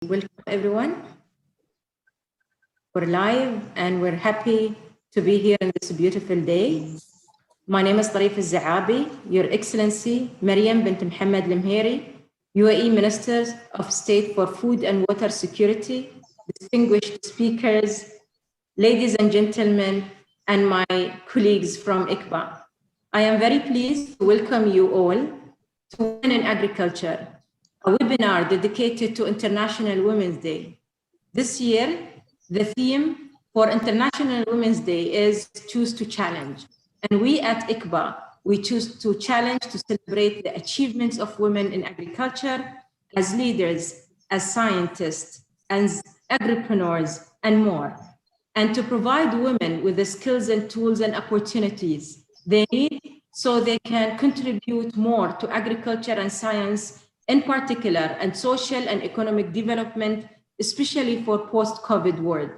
Welcome everyone. We're live and we're happy to be here on this beautiful day. My name is Tarifa Zahabi, Your Excellency Maryam bint Mohammed Lemheri, UAE Minister of State for Food and Water Security, distinguished speakers, ladies and gentlemen, and my colleagues from ICBA. I am very pleased to welcome you all to Women in Agriculture, a webinar dedicated to International Women's Day. This year, the theme for International Women's Day is Choose to Challenge. And we at ICBA, we choose to challenge to celebrate the achievements of women in agriculture as leaders, as scientists, as agripreneurs, and more, and to provide women with the skills and tools and opportunities they need so they can contribute more to agriculture and science in particular, and social and economic development, especially for post-COVID world.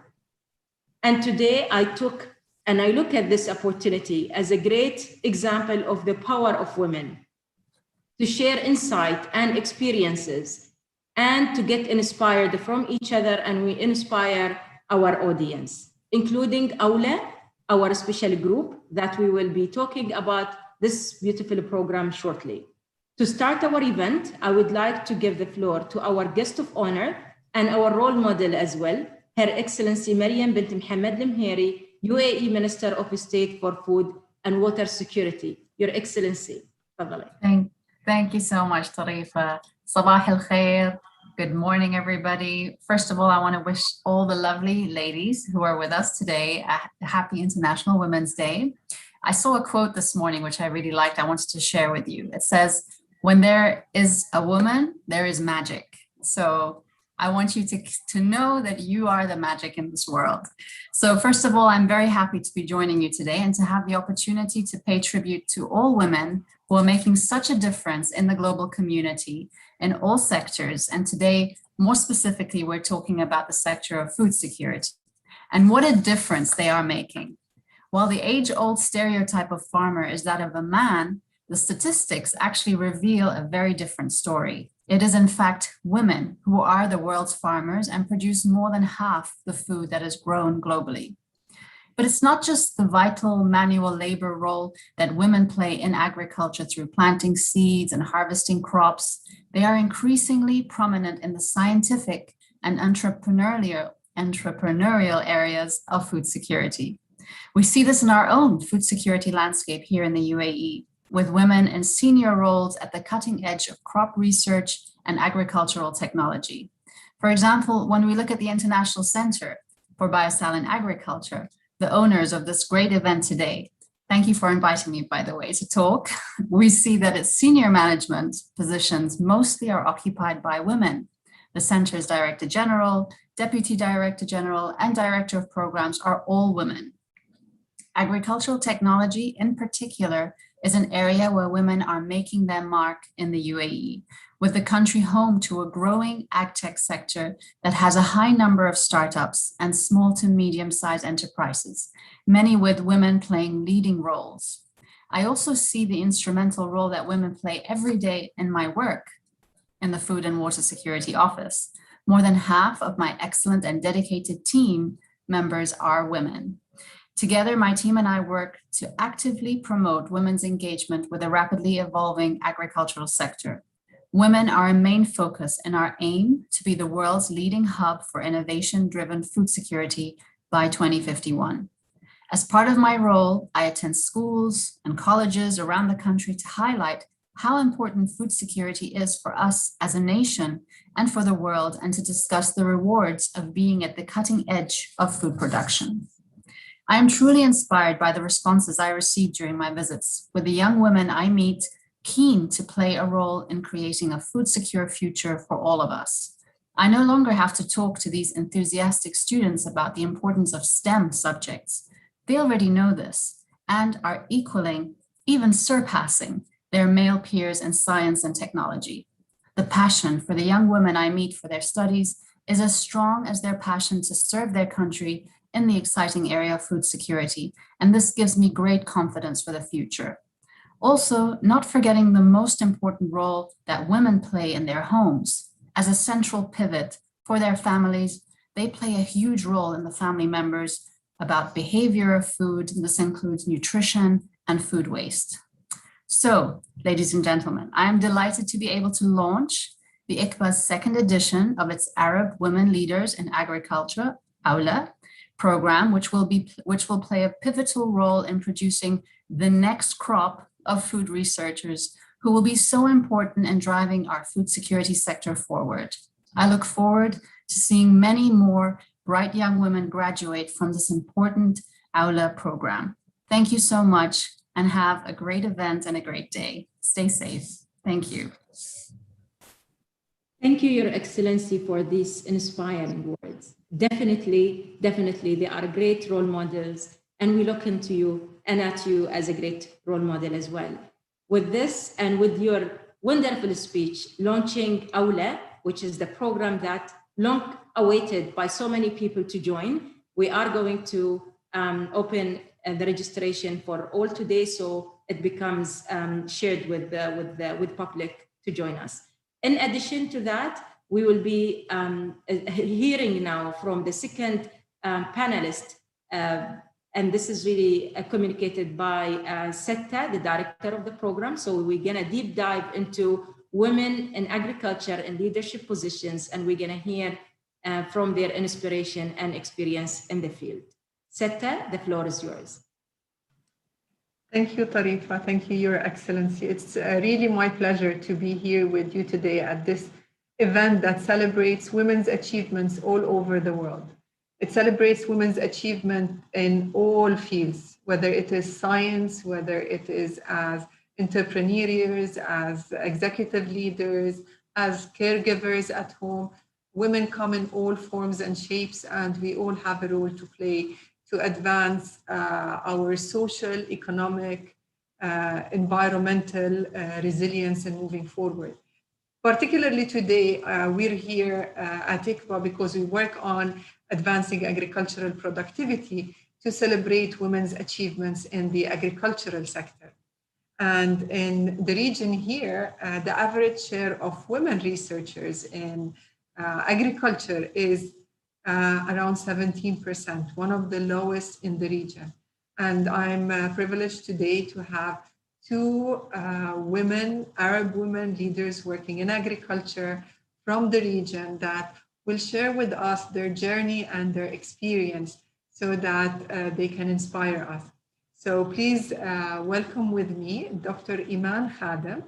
And today I look at this opportunity as a great example of the power of women to share insight and experiences and to get inspired from each other, and we inspire our audience, including AWLA, our special group that we will be talking about this beautiful program shortly. To start our event, I would like to give the floor to our guest of honor and our role model as well, Her Excellency Maryam bint Mohammed Lemheri, UAE Minister of State for Food and Water Security. Your Excellency, Thank you so much, Tarifa. Sabah al khair. Good morning, everybody. First of all, I want to wish all the lovely ladies who are with us today a happy International Women's Day. I saw a quote this morning, which I really liked. I wanted to share with you. It says, when there is a woman, there is magic. So I want you to know that you are the magic in this world. So first of all, I'm very happy to be joining you today and to have the opportunity to pay tribute to all women who are making such a difference in the global community in all sectors. And today, more specifically, we're talking about the sector of food security and what a difference they are making. While the age-old stereotype of farmer is that of a man, the statistics actually reveal a very different story. It is in fact women who are the world's farmers and produce more than half the food that is grown globally. But it's not just the vital manual labor role that women play in agriculture through planting seeds and harvesting crops. They are increasingly prominent in the scientific and entrepreneurial areas of food security. We see this in our own food security landscape here in the UAE, with women in senior roles at the cutting edge of crop research and agricultural technology. For example, when we look at the International Center for Biocell in Agriculture, the owners of this great event today, thank you for inviting me, by the way, to talk, we see that its senior management positions mostly are occupied by women. The center's Director General, Deputy Director General, and Director of Programs are all women. Agricultural technology in particular is an area where women are making their mark in the UAE, with the country home to a growing agtech sector that has a high number of startups and small to medium-sized enterprises, many with women playing leading roles. I also see the instrumental role that women play every day in my work in the Food and Water Security Office. More than half of my excellent and dedicated team members are women. Together, my team and I work to actively promote women's engagement with a rapidly evolving agricultural sector. Women are a main focus in our aim to be the world's leading hub for innovation-driven food security by 2051. As part of my role, I attend schools and colleges around the country to highlight how important food security is for us as a nation and for the world, and to discuss the rewards of being at the cutting edge of food production. I am truly inspired by the responses I received during my visits, with the young women I meet keen to play a role in creating a food secure future for all of us. I no longer have to talk to these enthusiastic students about the importance of STEM subjects. They already know this and are equaling, even surpassing, their male peers in science and technology. The passion for the young women I meet for their studies is as strong as their passion to serve their country in the exciting area of food security, and this gives me great confidence for the future. Also, not forgetting the most important role that women play in their homes as a central pivot for their families. They play a huge role in the family members about behavior of food. This includes nutrition and food waste. So, ladies and gentlemen, I am delighted to be able to launch the ICBA's second edition of its Arab Women Leaders in Agriculture, AWLA, program, which will play a pivotal role in producing the next crop of food researchers who will be so important in driving our food security sector forward. I look forward to seeing many more bright young women graduate from this important AWLA program. Thank you so much and have a great event and a great day. Stay safe. Thank you. Thank you, Your Excellency, for these inspiring words. Definitely, they are great role models, and we look into you and at you as a great role model as well. With this and with your wonderful speech launching AWLA, which is the program that long awaited by so many people to join, we are going to open the registration for all today, so it becomes shared with public to join us. In addition to that, we will be hearing now from the second panelist, and this is really communicated by Setta, the director of the program. So we're gonna deep dive into women in agriculture and leadership positions, and we're gonna hear from their inspiration and experience in the field. Setta, the floor is yours. Thank you, Tarifa. Thank you, Your Excellency. It's really my pleasure to be here with you today at this event that celebrates women's achievements all over the world. It celebrates women's achievement in all fields, whether it is science, whether it is as entrepreneurs, as executive leaders, as caregivers at home. Women come in all forms and shapes, and we all have a role to play to advance our social, economic, environmental resilience and moving forward. Particularly today, we're here at ICBA because we work on advancing agricultural productivity to celebrate women's achievements in the agricultural sector. And in the region here, the average share of women researchers in agriculture is around 17%, one of the lowest in the region. And I'm privileged today to have two Arab women leaders working in agriculture from the region that will share with us their journey and their experience so that they can inspire us. So please welcome with me Dr. Iman Khadem.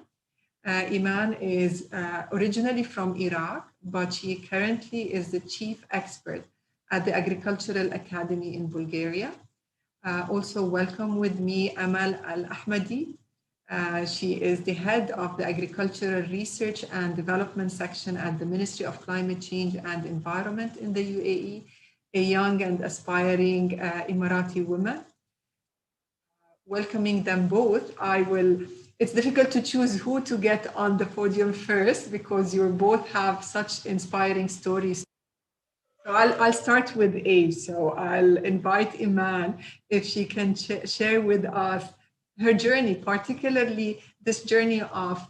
Iman is originally from Iraq, but she currently is the chief expert at the Agricultural Academy in Bulgaria. Also welcome with me Amal Al-Ahmadi. She is the head of the Agricultural Research and Development section at the Ministry of Climate Change and Environment in the UAE, a young and aspiring Emirati woman. Welcoming them both, it's difficult to choose who to get on the podium first because you both have such inspiring stories. So I'll start with Age. So I'll invite Iman if she can share with us her journey, particularly this journey of,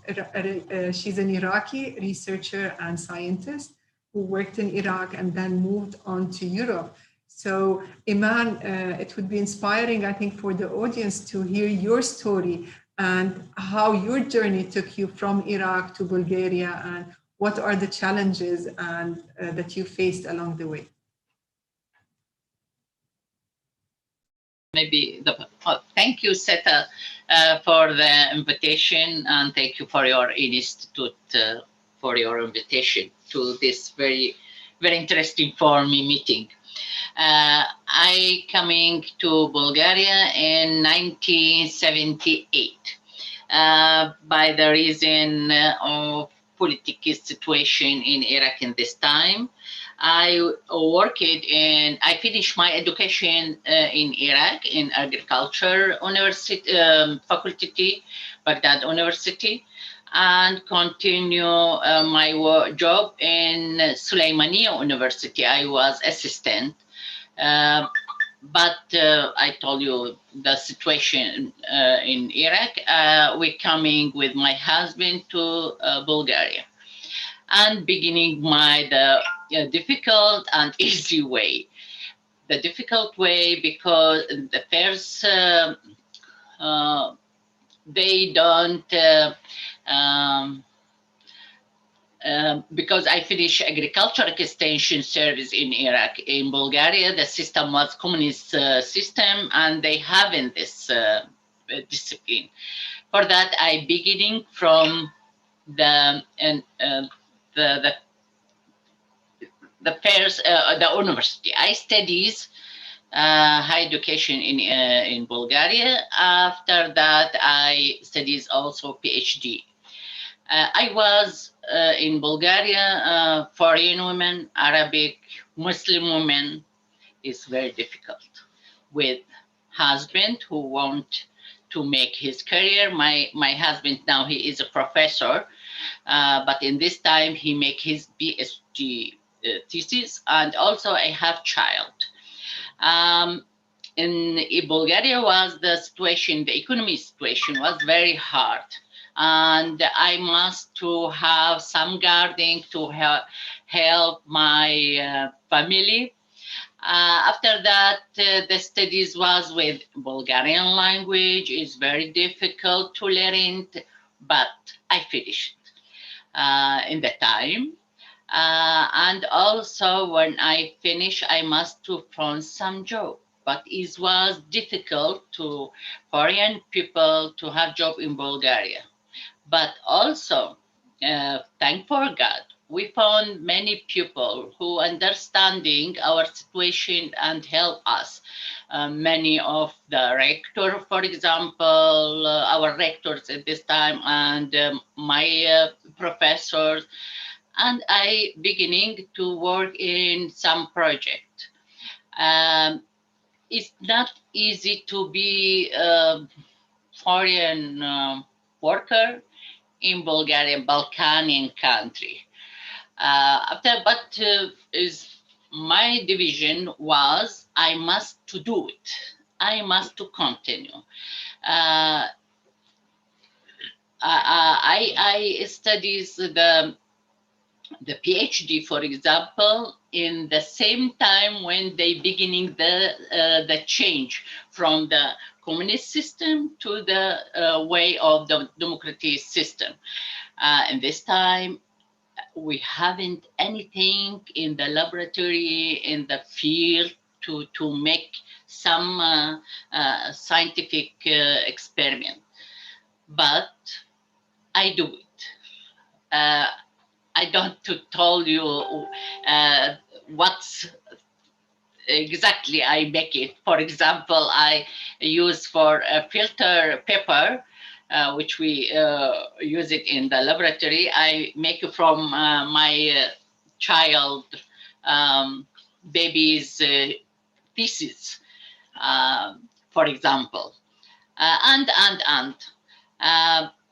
she's an Iraqi researcher and scientist who worked in Iraq and then moved on to Europe. So Iman, it would be inspiring, I think, for the audience to hear your story and how your journey took you from Iraq to Bulgaria and what are the challenges and that you faced along the way. Thank you, Setta, for the invitation, and thank you for your institute for your invitation to this very, very interesting for me meeting. I coming to Bulgaria in 1978 by the reason of political situation in Iraq in this time. I finished my education in Iraq in agriculture university, faculty, Baghdad University, and continue my job in Suleimania University. I was assistant, but I told you the situation in Iraq. We're coming with my husband to Bulgaria. and beginning the difficult and easy way. The difficult way because the first they don't because I finished agricultural extension service in Iraq. In Bulgaria, the system was communist system, and they haven't this discipline. For that, I beginning from the first the university. I studies higher education in Bulgaria. After that, I studies also PhD. I was in Bulgaria, foreign women, Arabic, Muslim women is very difficult. With husband who want to make his career. My husband now, he is a professor, but in this time he make his PhD thesis, and also I have child. In Bulgaria was the situation, the economy situation was very hard. And I must to have some guarding to help my family. After that, the studies was with Bulgarian language. It's very difficult to learn, but I finished in the time. And also when I finish, I must to find some job. But it was difficult to foreign people to have job in Bulgaria. But also, thank for God, we found many people who understanding our situation and help us. Many of the rector, for example, our rectors at this time, and my professors, and I beginning to work in some project. It's not easy to be a foreign worker in Bulgaria, Balkanian country. But is my division was I must to do it. I must to continue. I studies the PhD, for example, in the same time when they beginning the change from the communist system to the way of the democratic system. And this time, we haven't anything in the laboratory, in the field to make some scientific experiment. But I do it. I don't to tell you what's exactly I make it. For example, I use for a filter paper, which we use it in the laboratory. I make it from my child baby's thesis, for example, and.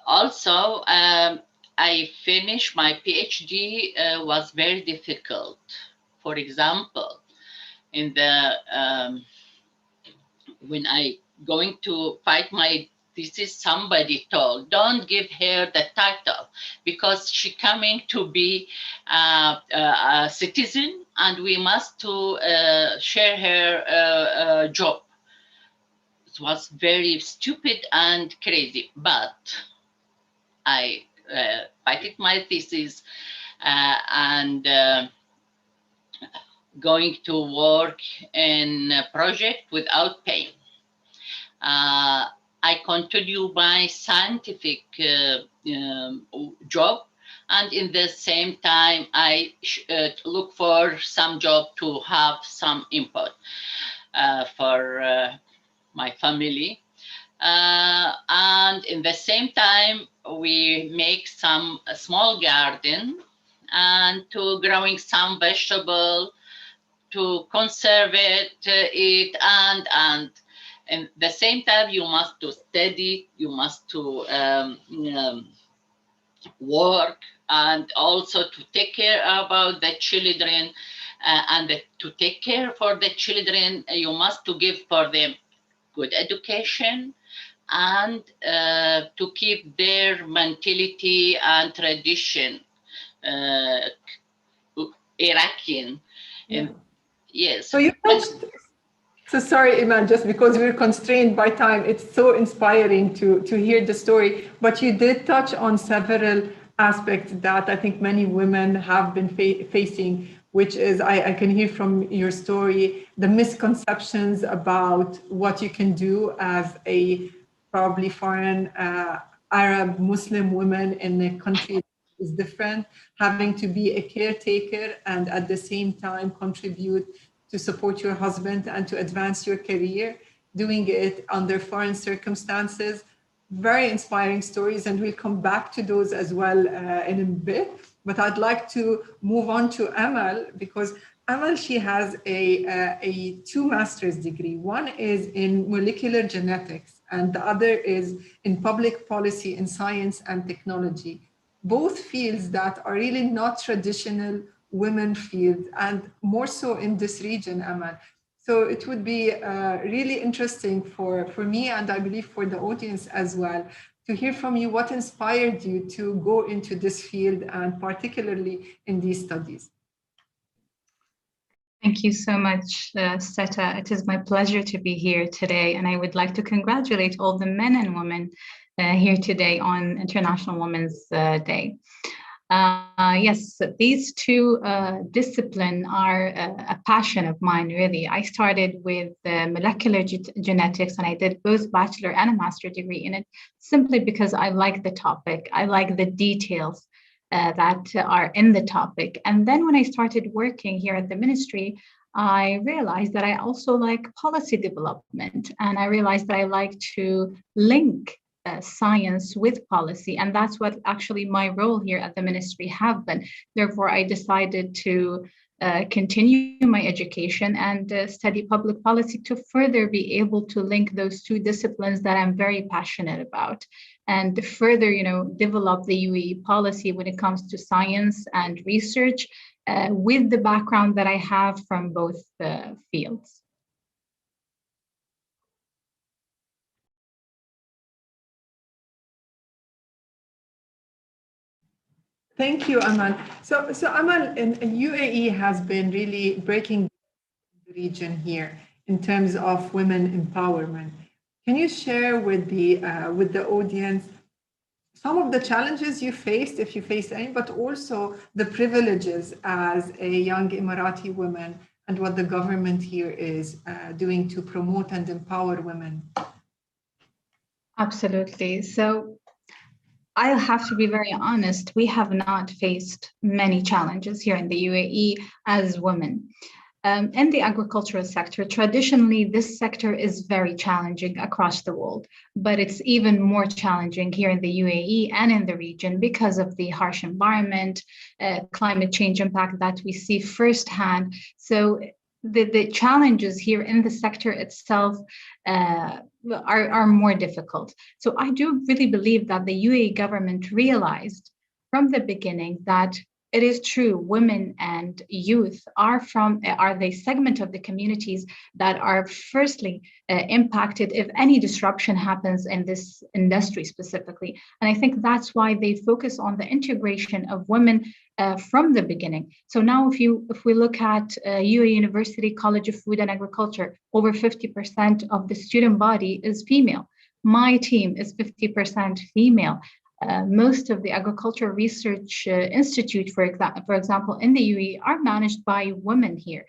Also, I finished my PhD was very difficult. For example, in the when I going to fight my thesis, somebody told, don't give her the title because she coming to be a citizen and we must to share her job. It was very stupid and crazy, but I fighted my thesis and going to work in a project without pay. I continue my scientific job, and in the same time, I look for some job to have some input for my family. And in the same time, we make some small garden and to growing some vegetable, to conserve it, and in the same time you must to study, you must to work, and also to take care about the children, and to take care for the children, you must to give for them good education and to keep their mentality and tradition Iraqian. And yes. So you touched. So sorry, Iman, just because we're constrained by time, it's so inspiring to hear the story. But you did touch on several aspects that I think many women have been facing, which is, I can hear from your story, the misconceptions about what you can do as a probably foreign Arab Muslim woman in a country is different, having to be a caretaker and at the same time contribute to support your husband and to advance your career, doing it under foreign circumstances. Very inspiring stories, and we'll come back to those as well in a bit. But I'd like to move on to Amal, because Amal, she has a 2 master's degree. One is in molecular genetics, and the other is in public policy in science and technology. Both fields that are really not traditional women fields, and more so in this region, Amal. So it would be really interesting for me, and I believe for the audience as well, to hear from you what inspired you to go into this field and particularly in these studies. Thank you so much, Seta. It is my pleasure to be here today, and I would like to congratulate all the men and women here today on International Women's Day. Yes, these 2 disciplines are a passion of mine, really. I started with molecular genetics, and I did both bachelor and a master degree in it, simply because I like the topic. I like the details that are in the topic. And then when I started working here at the ministry, I realized that I also like policy development, and I realized that I like to link science with policy, and that's what actually my role here at the ministry have been. Therefore, I decided to continue my education and study public policy to further be able to link those 2 disciplines that I'm very passionate about, and further, develop the UAE policy when it comes to science and research with the background that I have from both fields. Thank you, Amal. So Amal, UAE has been really breaking the region here in terms of women empowerment. Can you share with the audience some of the challenges you faced, if you faced any, but also the privileges as a young Emirati woman, and what the government here is doing to promote and empower women? Absolutely. So I'll have to be very honest, we have not faced many challenges here in the UAE as women. In the agricultural sector, traditionally, this sector is very challenging across the world, but it's even more challenging here in the UAE and in the region because of the harsh environment, climate change impact that we see firsthand. So the challenges here in the sector itself are more difficult. So I do really believe that the UAE government realized from the beginning that it is true, women and youth are the segment of the communities that are firstly impacted if any disruption happens in this industry specifically. And I think that's why they focus on the integration of women from the beginning. So now if we look at UAE University College of Food and Agriculture, over 50% of the student body is female. My team is 50% female. Most of the agricultural research institute, for example, in the UAE are managed by women here.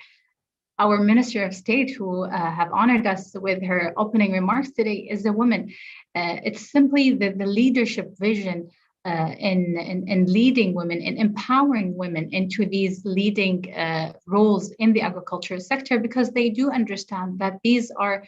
Our Minister of State, who have honored us with her opening remarks today, is a woman. It's simply the leadership vision in leading women, in empowering women into these leading roles in the agricultural sector, because they do understand that these are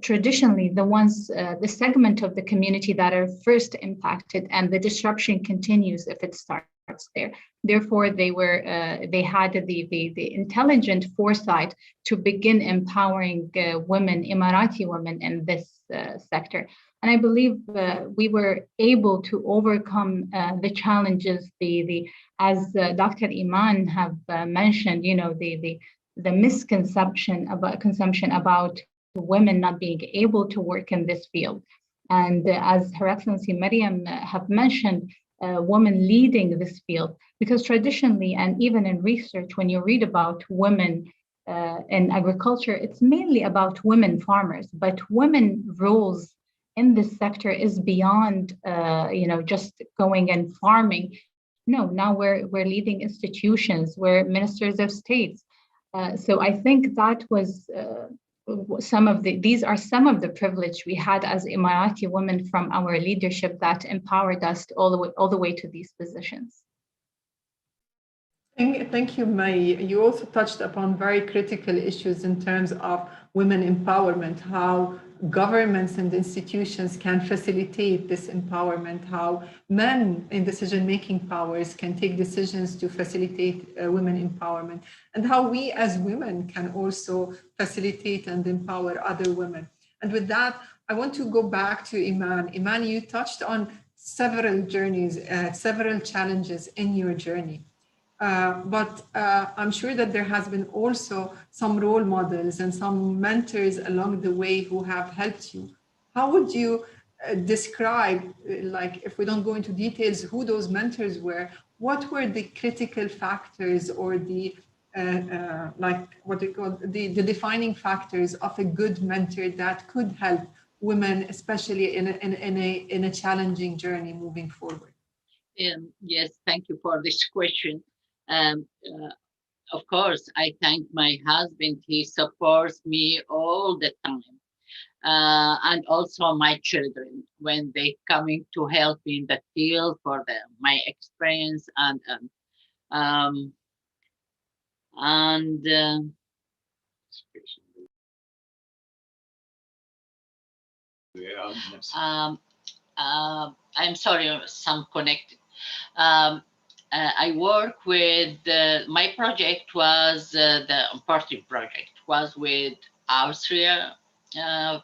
traditionally the ones, the segment of the community that are first impacted, and the disruption continues if it starts there. Therefore, they had the intelligent foresight to begin empowering women, Emirati women, in this sector. And I believe we were able to overcome the challenges, as Dr. Iman have mentioned, the misconception about women not being able to work in this field. And as Her Excellency Maryam have mentioned, women leading this field, because traditionally and even in research, when you read about women in agriculture, it's mainly about women farmers, but women roles in this sector is beyond just going and farming. No, now we're leading institutions, we're ministers of states. So I think that was these are some of the privilege we had as Emirati women from our leadership that empowered us all the way to these positions. Thank you, May. You also touched upon very critical issues in terms of women empowerment, how governments and institutions can facilitate this empowerment, how men in decision-making powers can take decisions to facilitate women empowerment, and how we as women can also facilitate and empower other women. And with that, I want to go back to Iman. Iman, you touched on several journeys, several challenges in your journey. But I'm sure that there has been also some role models and some mentors along the way who have helped you. How would you describe, like, if we don't go into details, who those mentors were? What were the critical factors or the the defining factors of a good mentor that could help women, especially in a challenging journey moving forward? Yes, thank you for this question. Of course, I thank my husband. He supports me all the time. And also my children when they coming to help me in the field for my experience I'm sorry, some connected. I work with my project was the important project was with Austria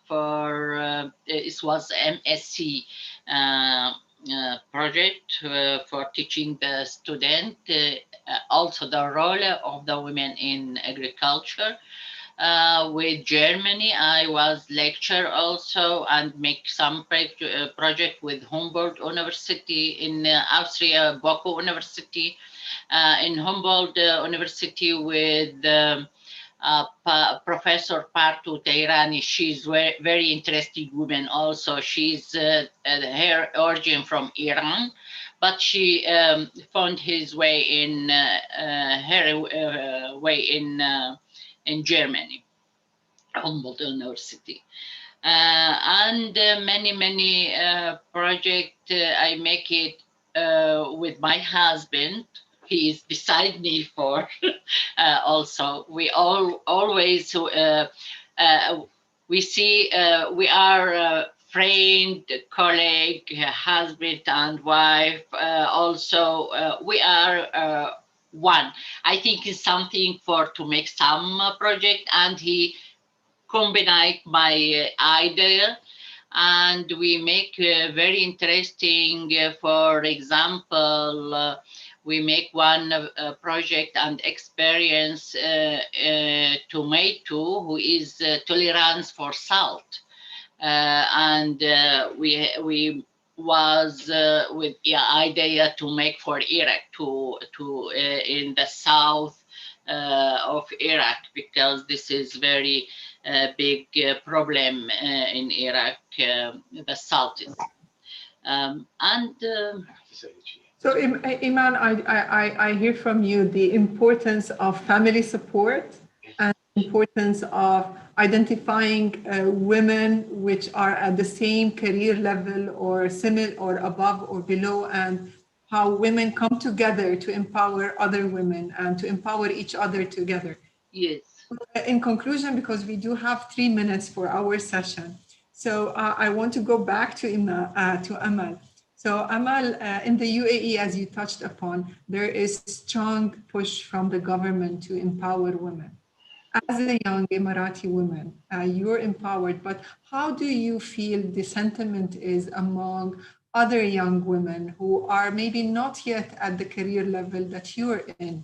for it was MSc project for teaching the student also the role of the women in agriculture. With Germany, I was lecturer also and make some project with Humboldt University in Austria, Bochum University, in Humboldt University with Professor Partu Tehrani. She's very interesting woman also. She's her origin from Iran, but she found his way in her way in Germany, Humboldt University. And many projects I make it with my husband. He is beside me for also. We always we see we are friend, colleague, husband and wife. Also we are one. I think it's something for to make some project, and he combined my idea, and we make very interesting. For example, we make one project and experience tomato who is tolerance for salt, and we was with the idea to make for Iraq to in the south of Iraq, because this is very big problem in Iraq, the salt is. So Iman, I hear from you the importance of family support and the importance of identifying women which are at the same career level or similar or above or below, and how women come together to empower other women and to empower each other together. Yes. In conclusion, because we do have 3 minutes for our session, so I want to go back to Amal. So Amal, in the UAE, as you touched upon, there is strong push from the government to empower women. As a young Emirati woman, you're empowered, but how do you feel the sentiment is among other young women who are maybe not yet at the career level that you're in?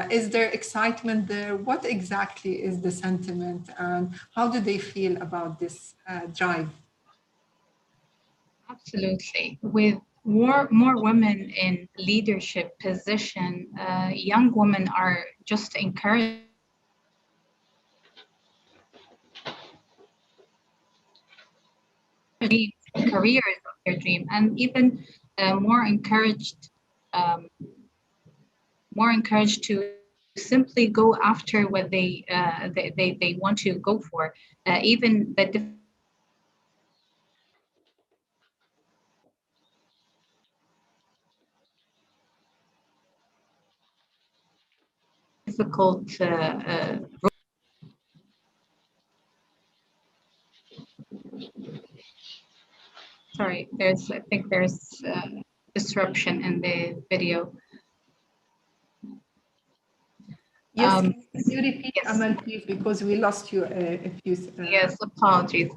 Is there excitement there? What exactly is the sentiment, and how do they feel about this drive? Absolutely. more women in leadership position, young women are just encouraged careers of their dream, and even more encouraged um, to simply go after what they want to go for, even the difficult sorry, I think there's disruption in the video. Yes, can you repeat, yes. Amal, please, because we lost you a few. Yes, apologies.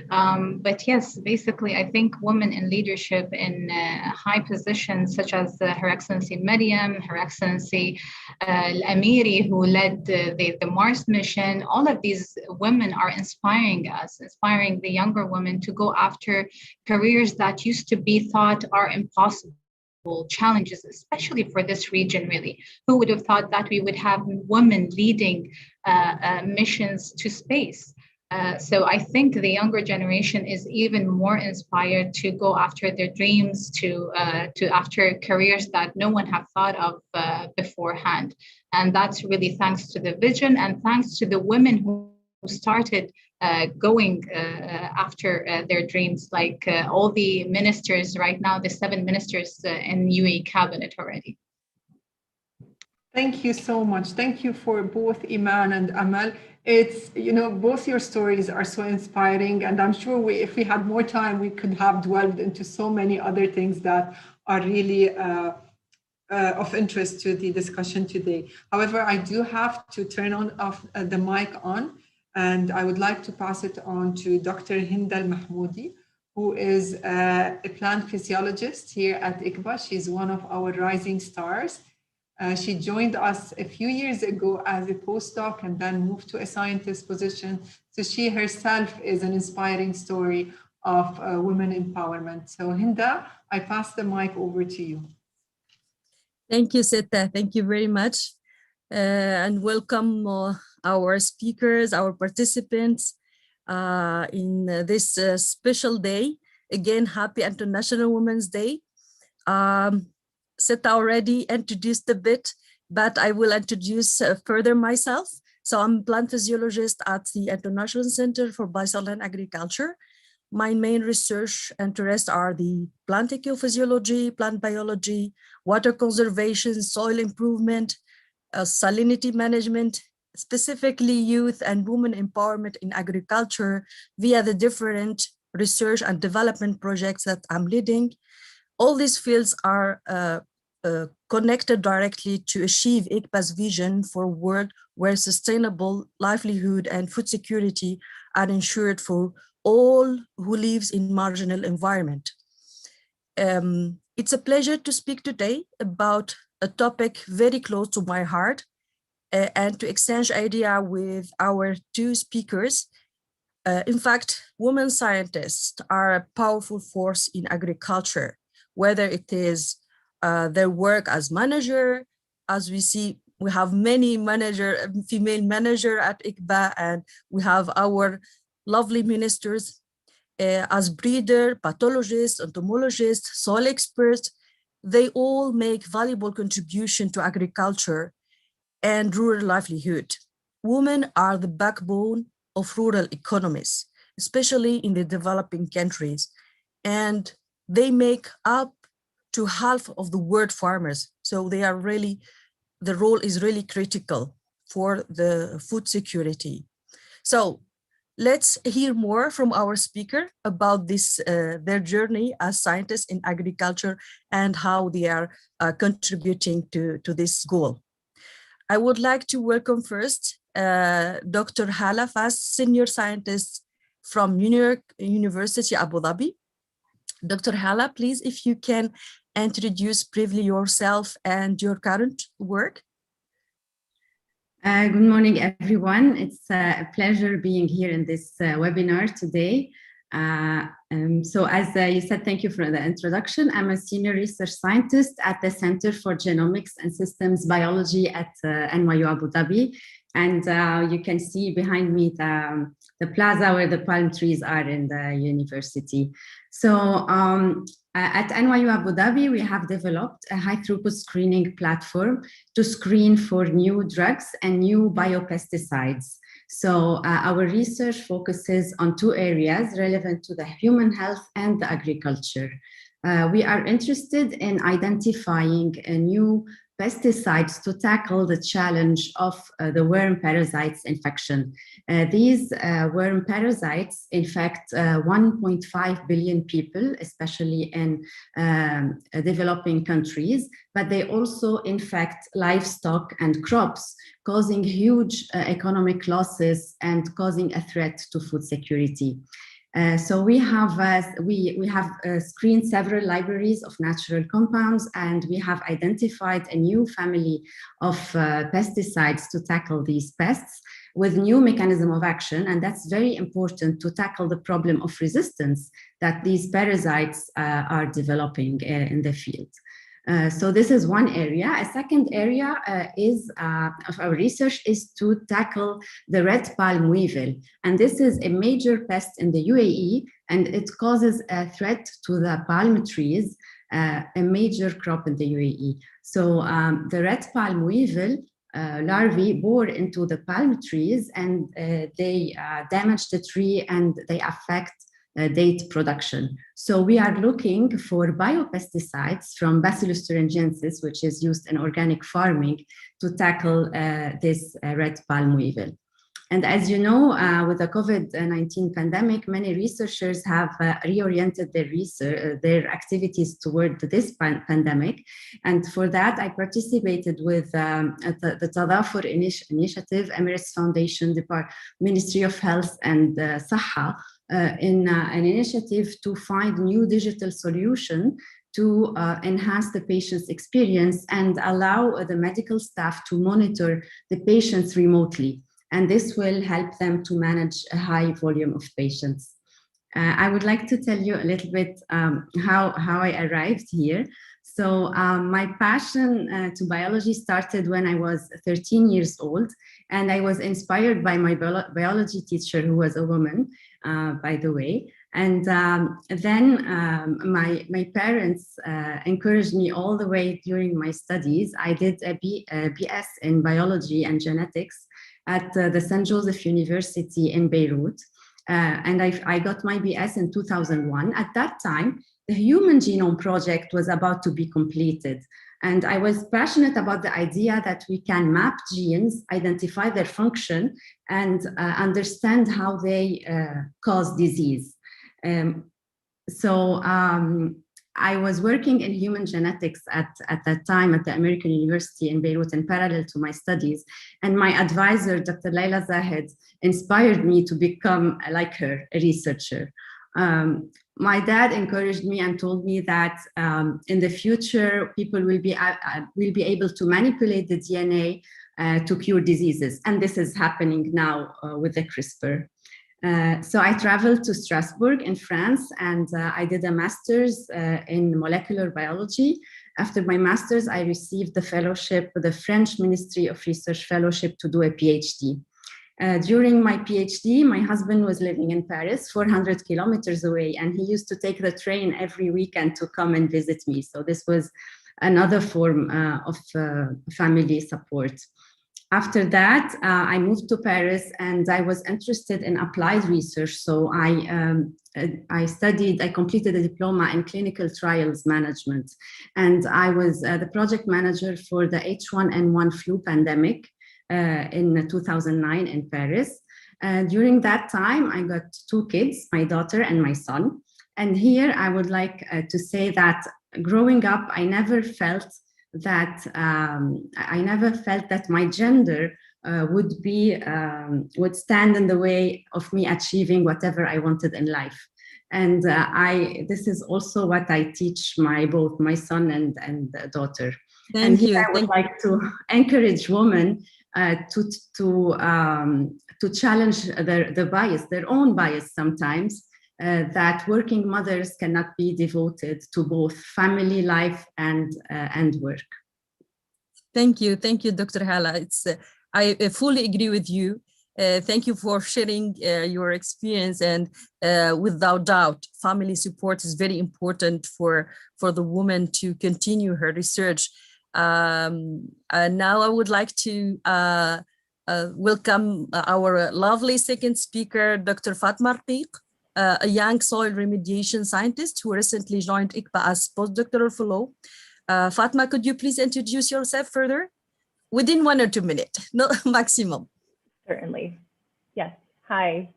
But yes, basically, I think women in leadership in high positions, such as Her Excellency Maryam, Her Excellency Al-Amiri, who led the Mars mission, all of these women are inspiring us, inspiring the younger women to go after careers that used to be thought are impossible. Challenges, especially for this region, really. Who would have thought that we would have women leading missions to space? So I think the younger generation is even more inspired to go after their dreams, to after careers that no one have thought of beforehand. And that's really thanks to the vision and thanks to the women who started going after their dreams, like all the ministers right now, the 7 ministers in UAE cabinet already. Thank you so much. Thank you for both Iman and Amal. It's, both your stories are so inspiring, and I'm sure if we had more time, we could have dwelled into so many other things that are really of interest to the discussion today. However, I do have to turn off the mic on, and I would like to pass it on to Dr. Hinda Al-Mahmoudi, who is a plant physiologist here at ICBA. She's one of our rising stars. She joined us a few years ago as a postdoc and then moved to a scientist position. So she herself is an inspiring story of women empowerment. So Hinda, I pass the mic over to you. Thank you, Seta. Thank you very much. And welcome our speakers, our participants in this special day. Again, happy International Women's Day. Seta already introduced a bit, but I will introduce further myself. So I'm a plant physiologist at the International Center for Biocell and Agriculture. My main research interests are the plant ecophysiology, plant biology, water conservation, soil improvement, salinity management, specifically youth and women empowerment in agriculture via the different research and development projects that I'm leading. All these fields are connected directly to achieve ICBA's vision for a world where sustainable livelihood and food security are ensured for all who lives in marginal environment. It's a pleasure to speak today about a topic very close to my heart and to exchange idea with our 2 speakers. In fact, women scientists are a powerful force in agriculture, whether it is their work as manager, as we see, we have many female manager at ICBA, and we have our lovely ministers as breeder, pathologists, entomologists, soil experts. They all make valuable contribution to agriculture and rural livelihood. Women are the backbone of rural economies, especially in the developing countries, and they make up to half of the world farmers. So they are really, the role is really critical for the food security. So let's hear more from our speaker about this, their journey as scientists in agriculture and how they are contributing to this goal. I would like to welcome first Dr. Hala Fas, senior scientist from New York University, Abu Dhabi. Dr. Hala, please, if you can introduce briefly yourself and your current work. Good morning, everyone. It's a pleasure being here in this webinar today. So as you said, thank you for the introduction. I'm a senior research scientist at the Center for Genomics and Systems Biology at NYU Abu Dhabi. And you can see behind me the plaza where the palm trees are in the university. So at NYU Abu Dhabi, we have developed a high throughput screening platform to screen for new drugs and new biopesticides. So our research focuses on two areas relevant to the human health and the agriculture. We are interested in identifying new pesticides to tackle the challenge of the worm parasites infection. These worm parasites infect 1.5 billion people, especially in developing countries, but they also infect livestock and crops, causing huge economic losses and causing a threat to food security. So we have screened several libraries of natural compounds, and we have identified a new family of pesticides to tackle these pests with new mechanism of action. And that's very important to tackle the problem of resistance that these parasites are developing in the field. So this is one area. A second area of our research is to tackle the red palm weevil. And this is a major pest in the UAE, and it causes a threat to the palm trees, a major crop in the UAE. So the red palm weevil larvae bore into the palm trees, and they damage the tree and they affect date production. So we are looking for biopesticides from Bacillus thuringiensis, which is used in organic farming, to tackle this red palm weevil. And as you know, with the COVID-19 pandemic, many researchers have reoriented their activities toward this pandemic. And for that, I participated with the Tadafur Initiative, Emirates Foundation, Ministry of Health and Saha, in an initiative to find new digital solution to enhance the patient's experience and allow the medical staff to monitor the patients remotely. And this will help them to manage a high volume of patients. I would like to tell you a little bit how I arrived here. So my passion to biology started when I was 13 years old, and I was inspired by my biology teacher, who was a woman, by the way. And then my parents encouraged me all the way during my studies. I did a BS in biology and genetics at the St. Joseph University in Beirut. And I got my BS in 2001. At that time, the Human Genome Project was about to be completed. And I was passionate about the idea that we can map genes, identify their function, and understand how they cause disease. I was working in human genetics at that time at the American University in Beirut in parallel to my studies. And my advisor, Dr. Layla Zahid, inspired me to become like her, a researcher. My dad encouraged me and told me that in the future, people will be able to manipulate the DNA to cure diseases. And this is happening now with the CRISPR. So I traveled to Strasbourg in France, and I did a master's in molecular biology. After my master's, I received the fellowship, the French Ministry of Research Fellowship, to do a PhD. During my PhD, my husband was living in Paris, 400 kilometers away, and he used to take the train every weekend to come and visit me. So this was another form of family support. After that, I moved to Paris, and I was interested in applied research. So I completed a diploma in clinical trials management, and I was the project manager for the H1N1 flu pandemic in 2009 in Paris. During that time, I got two kids, my daughter and my son. And here I would like to say that growing up, I never felt that my gender would stand in the way of me achieving whatever I wanted in life. And this is also what I teach both my son and daughter. Thank you. I would like to encourage women to challenge their bias, their own bias sometimes, that working mothers cannot be devoted to both family life and work. Thank you, Dr. Hala. I fully agree with you. Thank you for sharing your experience, and without doubt, family support is very important for the woman to continue her research. Now I would like to welcome our lovely second speaker, Dr. Fatma Arqiq, a young soil remediation scientist who recently joined ICBA as postdoctoral fellow. Fatma, could you please introduce yourself further? Within 1 or 2 minutes, no maximum. Certainly. Yes. Hi,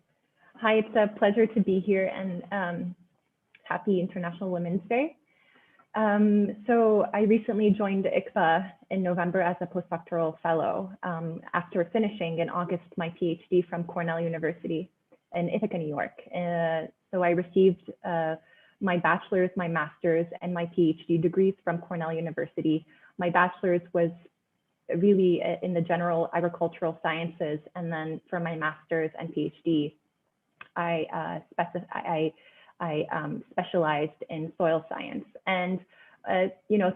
it's a pleasure to be here, and happy International Women's Day. So I recently joined ICBA in November as a postdoctoral fellow after finishing in August my PhD from Cornell University in Ithaca, New York. So I received my bachelor's, my master's, and my PhD degrees from Cornell University. My bachelor's was really in the general agricultural sciences, and then for my master's and PhD, I specialized in soil science. And you know,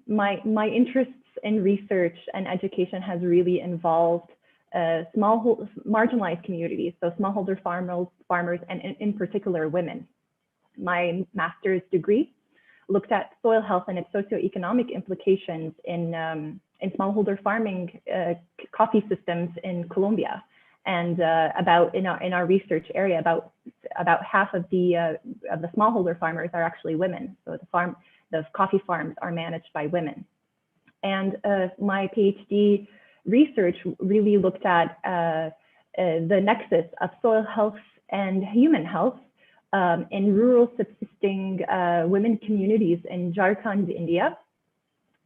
my interests in research and education has really involved marginalized communities, so smallholder farmers, and in particular women. My master's degree looked at soil health and its socioeconomic implications in smallholder farming coffee systems in Colombia, and about in our research area, about half of the smallholder farmers are actually women. So the coffee farms are managed by women. And my PhD research really looked at the nexus of soil health and human health in rural subsisting women communities in Jharkhand, India.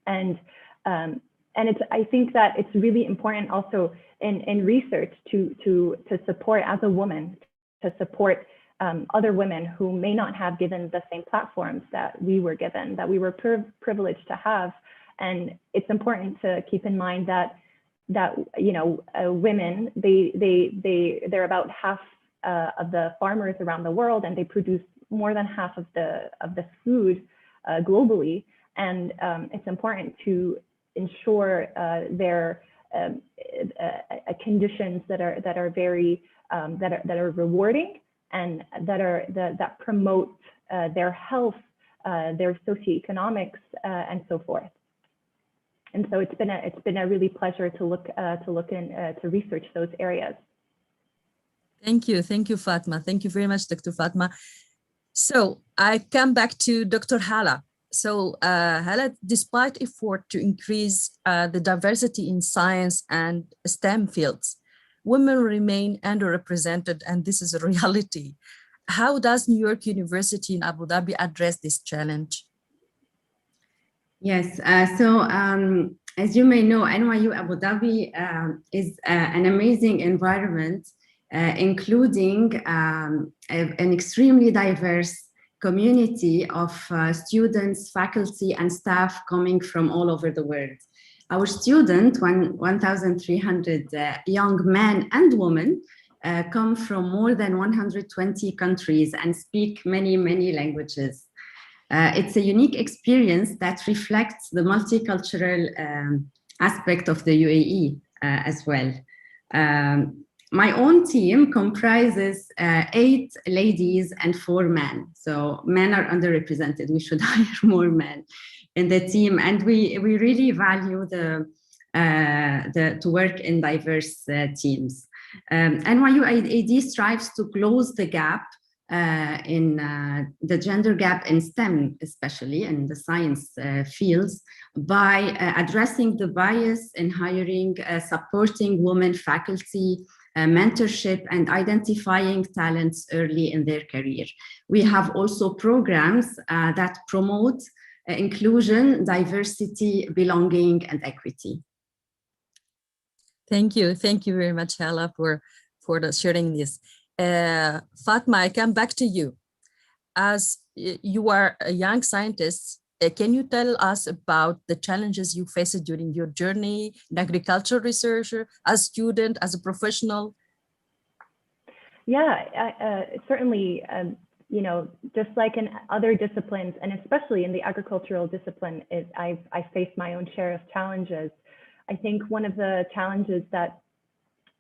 And I think that it's really important also in research to support, as a woman, to support other women who may not have given the same platforms that we were given, that we were privileged to have. And it's important to keep in mind that you know, women, they're about half of the farmers around the world, and they produce more than half of the food globally. And it's important to ensure their conditions that are very that are rewarding, and that promote their health, their socioeconomics, and so forth. And so it's been a really pleasure to look to research those areas. Thank you, Fatma. Thank you very much, Dr. Fatma. So I come back to Dr. Hala. So Hala, despite effort to increase the diversity in science and STEM fields, women remain underrepresented, and this is a reality. How does New York University in Abu Dhabi address this challenge? Yes, so as you may know, NYU Abu Dhabi is an amazing environment, including an extremely diverse community of students, faculty, and staff coming from all over the world. Our students, 1,300 young men and women, come from more than 120 countries and speak many, many languages. It's a unique experience that reflects the multicultural aspect of the UAE as well. My own team comprises 8 ladies and 4 men. So men are underrepresented. We should hire more men in the team. And we really value to work in diverse teams. NYU AD strives to close the gap in the gender gap in STEM, especially in the science fields, by addressing the bias in hiring, supporting women faculty, mentorship, and identifying talents early in their career. We have also programs that promote inclusion, diversity, belonging, and equity. Thank you very much, Hala, for sharing this. Fatma, I come back to you. As you are a young scientist, can you tell us about the challenges you faced during your journey in agricultural research, as a student, as a professional? Yeah, certainly. just like in other disciplines, and especially in the agricultural discipline, I faced my own share of challenges. I think one of the challenges that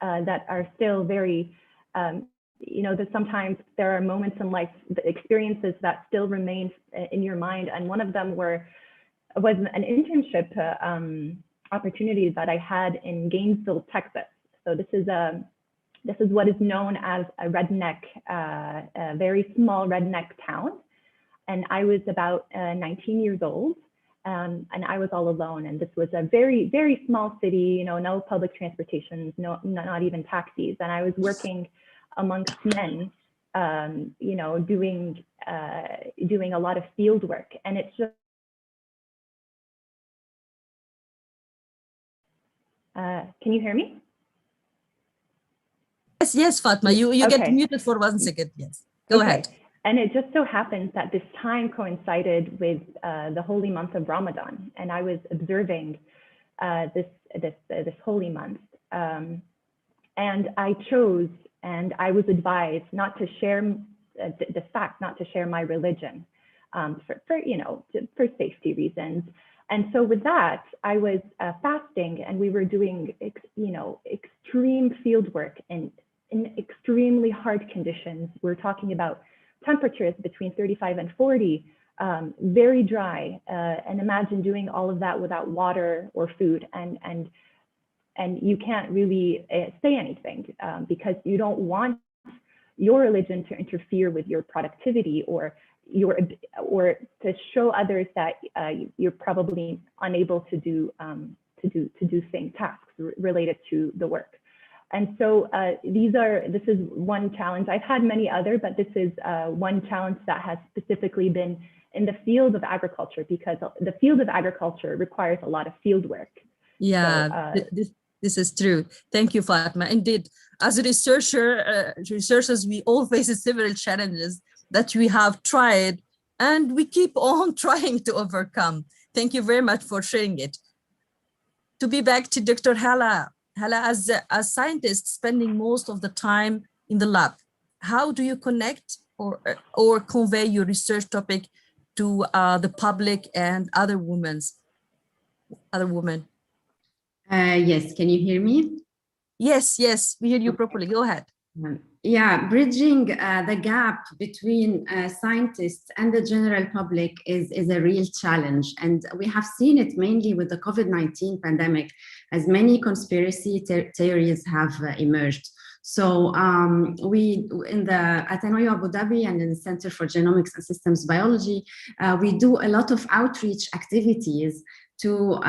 are still very, that sometimes there are moments in life, the experiences that still remain in your mind. And one of them was an internship opportunity that I had in Gainesville, Texas. So this is what is known as a redneck, a very small redneck town. And I was about 19 years old, and I was all alone. And this was a very, very small city, no public transportation, not even taxis. And I was working amongst men, doing a lot of field work. And it's just, can you hear me? Yes, Fatma, you Okay. get muted for 1 second. Yes, go ahead. And it just so happens that this time coincided with the holy month of Ramadan, and I was observing this holy month, and I chose, and I was advised not to share not to share my religion for safety reasons. And so with that, I was fasting, and we were doing extreme field work in extremely hard conditions. We're talking about temperatures between 35 and 40, very dry, and imagine doing all of that without water or food, and you can't really say anything because you don't want your religion to interfere with your productivity or to show others that you're probably unable to do same tasks related to the work. And so this is one challenge. I've had many other, but this is one challenge that has specifically been in the field of agriculture, because the field of agriculture requires a lot of field work. Yeah, so, this is true. Thank you, Fatma. Indeed, as a researchers, we all face several challenges that we have tried and we keep on trying to overcome. Thank you very much for sharing it. To be back to Dr. Hala. Hala, as scientists spending most of the time in the lab, how do you connect or convey your research topic to the public and other women? Yes, can you hear me? Yes, we hear you properly. Go ahead. Yeah, bridging the gap between scientists and the general public is a real challenge. And we have seen it mainly with the COVID-19 pandemic, as many conspiracy theories have emerged. So at NYU Abu Dhabi and in the Center for Genomics and Systems Biology, we do a lot of outreach activities to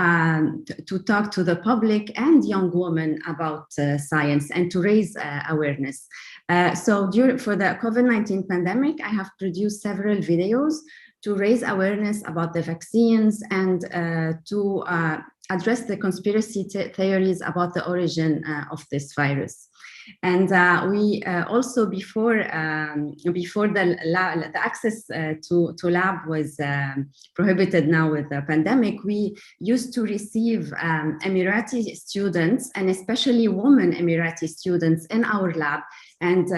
talk to the public and young women about science and to raise awareness. For the COVID-19 pandemic, I have produced several videos to raise awareness about the vaccines and to address the conspiracy theories about the origin of this virus. And we also, before the access to lab was prohibited now with the pandemic, we used to receive Emirati students, and especially women Emirati students, in our lab and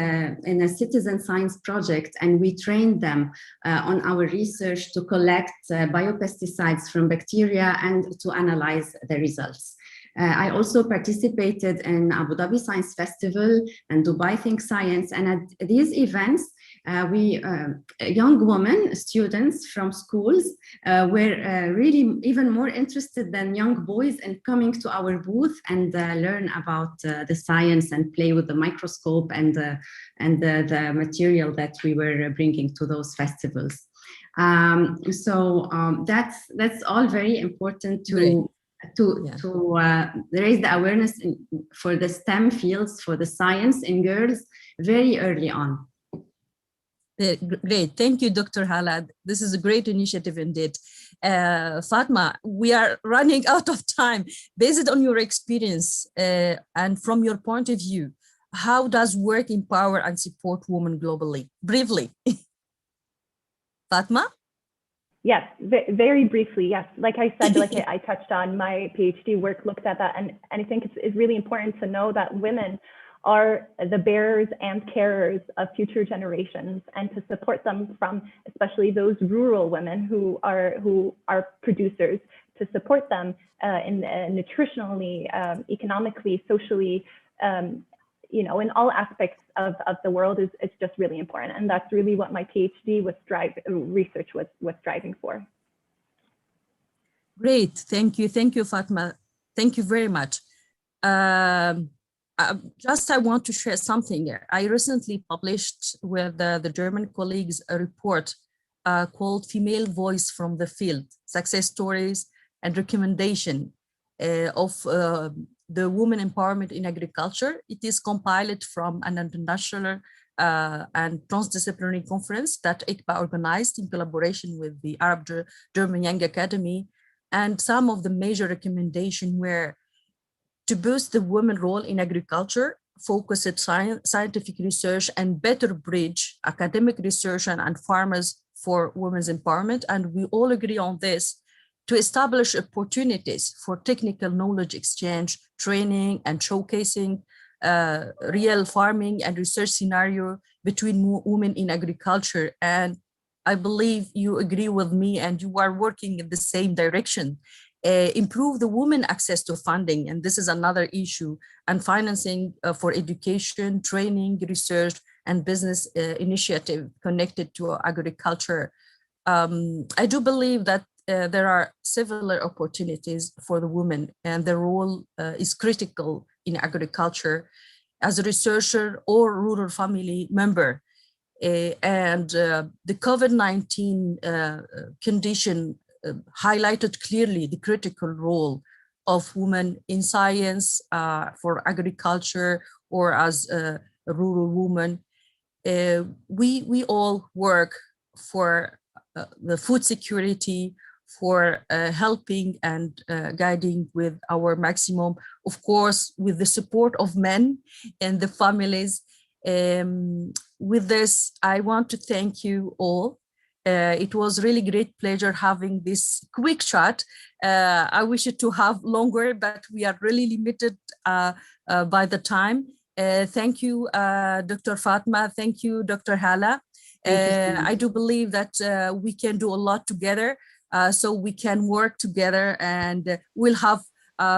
in a citizen science project, and we trained them on our research to collect biopesticides from bacteria and to analyze the results. I also participated in Abu Dhabi Science Festival and Dubai Think Science, and at these events, young women, students from schools, were really even more interested than young boys in coming to our booth and learn about the science and play with the microscope and the material that we were bringing to those festivals. That's all very important to raise the awareness for the STEM fields, for the science in girls very early on. Great, thank you, Dr. Hala. This is a great initiative indeed. Fatma, we are running out of time. Based on your experience and from your point of view, how does work empower and support women globally? Briefly. Fatma? Yes, very briefly, yes. Like I said, like I touched on, my PhD work looked at that, and I think it's really important to know that women are the bearers and carers of future generations, and to support them from especially those rural women who are producers, to support them in nutritionally, economically, socially, in all aspects of the world is just really important. And that's really what my PhD research was striving for. Great, thank you, Fatma. Thank you very much. Just I want to share something here. I recently published with the German colleagues a report called Female Voice from the Field, Success Stories and Recommendation of the Women Empowerment in Agriculture. It is compiled from an international and transdisciplinary conference that ICBA organized in collaboration with the Arab-German Young Academy. And some of the major recommendations were to boost the women role in agriculture, focus at scientific research, and better bridge academic research and farmers for women's empowerment. And we all agree on this, to establish opportunities for technical knowledge exchange, training, and showcasing real farming and research scenario between women in agriculture. And I believe you agree with me and you are working in the same direction. Improve the women access to funding, and this is another issue, and financing for education, training, research, and business initiative connected to agriculture. I do believe that there are similar opportunities for the women, and their role is critical in agriculture as a researcher or rural family member. And the COVID-19 condition highlighted clearly the critical role of women in science for agriculture or as a rural woman. We all work for the food security, for helping and guiding with our maximum, of course, with the support of men and the families. With this, I want to thank you all. It was really great pleasure having this quick chat. I wish it to have longer, but we are really limited by the time. Thank you, Dr. Fatma. Thank you, Dr. Hala. I do believe that we can do a lot together, so we can work together, and we'll have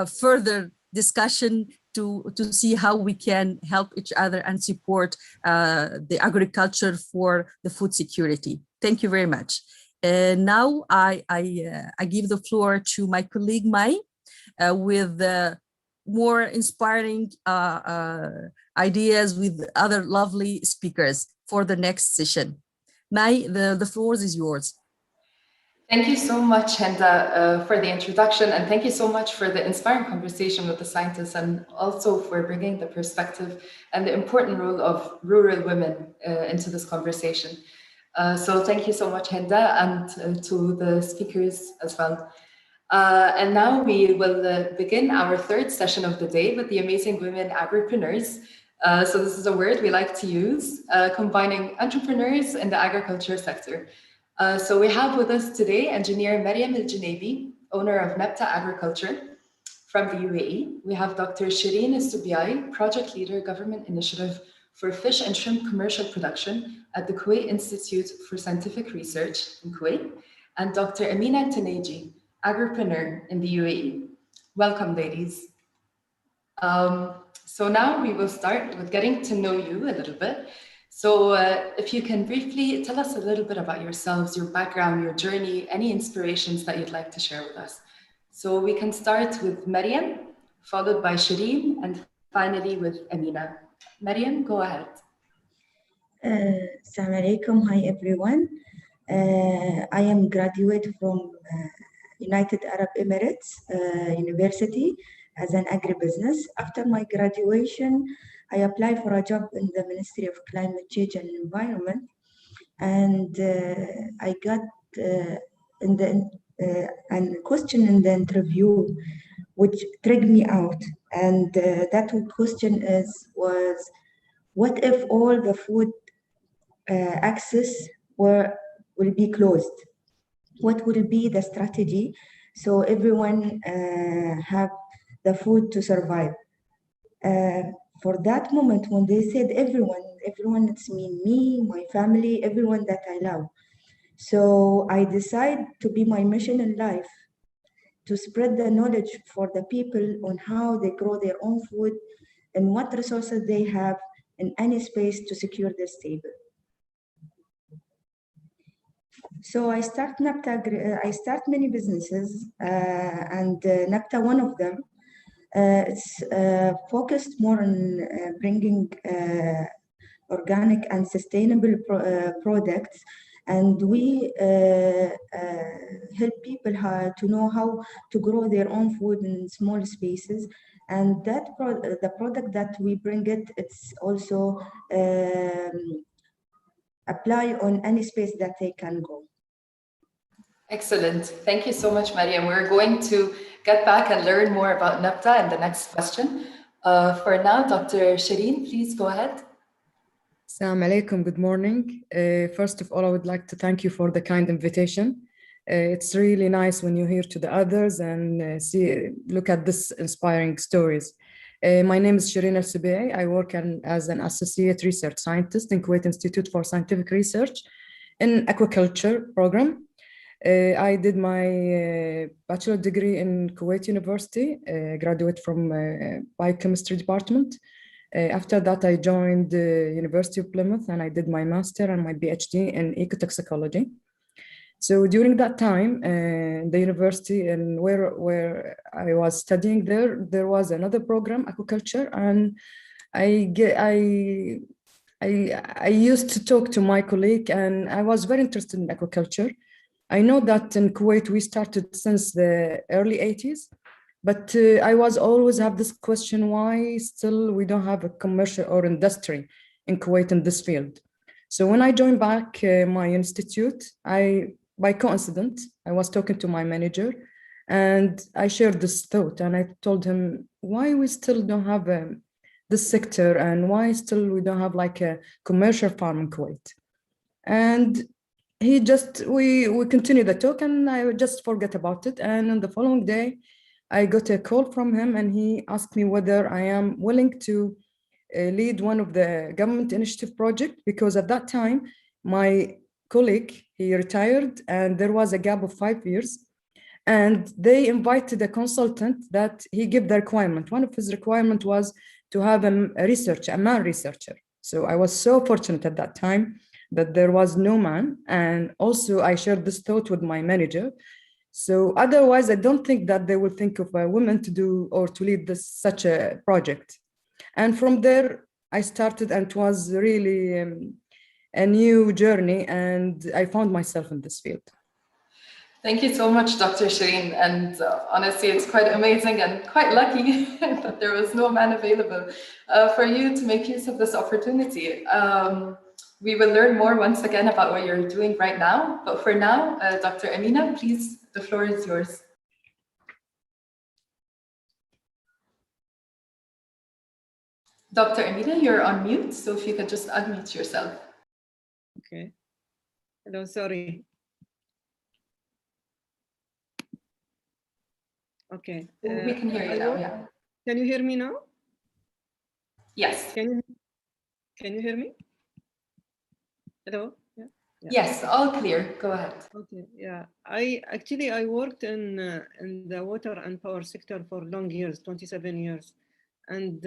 further discussion to see how we can help each other and support the agriculture for the food security. Thank you very much. Now I give the floor to my colleague Mai with more inspiring ideas with other lovely speakers for the next session. Mai, the floor is yours. Thank you so much, Henda, for the introduction, and thank you so much for the inspiring conversation with the scientists, and also for bringing the perspective and the important role of rural women into this conversation. So thank you so much, Henda, and to the speakers as well. And now we will begin our third session of the day with the amazing women agripreneurs. So this is a word we like to use, combining entrepreneurs in the agriculture sector. So we have with us today engineer Mariam Al-Junabi, owner of Nepta Agriculture from the UAE. We have Dr. Shireen Al-Subiai, project leader, government initiative for fish and shrimp commercial production at the Kuwait Institute for Scientific Research in Kuwait, and Dr. Amina Taneji, agripreneur in the UAE. Welcome, ladies. So now we will start with getting to know you a little bit. So if you can briefly tell us a little bit about yourselves, your background, your journey, any inspirations that you'd like to share with us. So we can start with Mariam, followed by Shireen, and finally with Amina. Mariam, go ahead. Assalamu alaikum. Hi, everyone. I am graduate from United Arab Emirates University as an agribusiness. After my graduation, I applied for a job in the Ministry of Climate Change and Environment, and I got a question in the interview which triggered me out, and that question was, what if all the food access will be closed? What will be the strategy so everyone have the food to survive? for that moment when they said everyone, it's me, my family, everyone that I love. So I decide to be my mission in life, to spread the knowledge for the people on how they grow their own food and what resources they have in any space to secure their stable. So I start NAPTA, I start many businesses, and NAPTA, one of them, it's focused more on bringing organic and sustainable products, and we help people to know how to grow their own food in small spaces. And that the product that we bring it's also apply on any space that they can go. Excellent. Thank you so much, Mariam. We're going to get back and learn more about NAPTA in the next question. For now, Dr. Shireen, please go ahead. Assalamu alaikum, good morning. First of all, I would like to thank you for the kind invitation. It's really nice when you hear to the others and look at this inspiring stories. My name is Shireen ICBA. I work as an associate research scientist in Kuwait Institute for Scientific Research in aquaculture program. I did my bachelor degree in Kuwait University, graduate from biochemistry department. After that, I joined the University of Plymouth and I did my master and my PhD in ecotoxicology. So during that time, the university and where I was studying there was another program, aquaculture, and I used to talk to my colleague, and I was very interested in aquaculture. I know that in Kuwait we started since the early 80s, but I was always have this question: why still we don't have a commercial or industry in Kuwait in this field? So when I joined back my institute, by coincidence, I was talking to my manager and I shared this thought, and I told him why we still don't have this sector and why still we don't have like a commercial farm in Kuwait. And he we continued the talk and I just forget about it. And on the following day, I got a call from him and he asked me whether I am willing to lead one of the government initiative project, because at that time, my colleague, he retired and there was a gap of 5 years, and they invited a consultant that he gave the requirement. One of his requirement was to have a man researcher. So I was so fortunate at that time that there was no man. And also I shared this thought with my manager. So otherwise, I don't think that they will think of a woman to do or to lead such a project. And from there, I started, and it was really a new journey, and I found myself in this field. Thank you so much, Dr. Shireen. And honestly, it's quite amazing and quite lucky that there was no man available for you to make use of this opportunity. We will learn more once again about what you're doing right now. But for now, Dr. Amina, please, the floor is yours. Dr. Amina, you're on mute, so if you could just unmute yourself. Okay. Hello, sorry. Okay. We can hear you now, yeah. Can you hear me now? Yes. Can you hear me? Hello? Yeah. Yes, all clear. Go ahead. Okay. Yeah. I worked in the water and power sector for long years, 27 years. And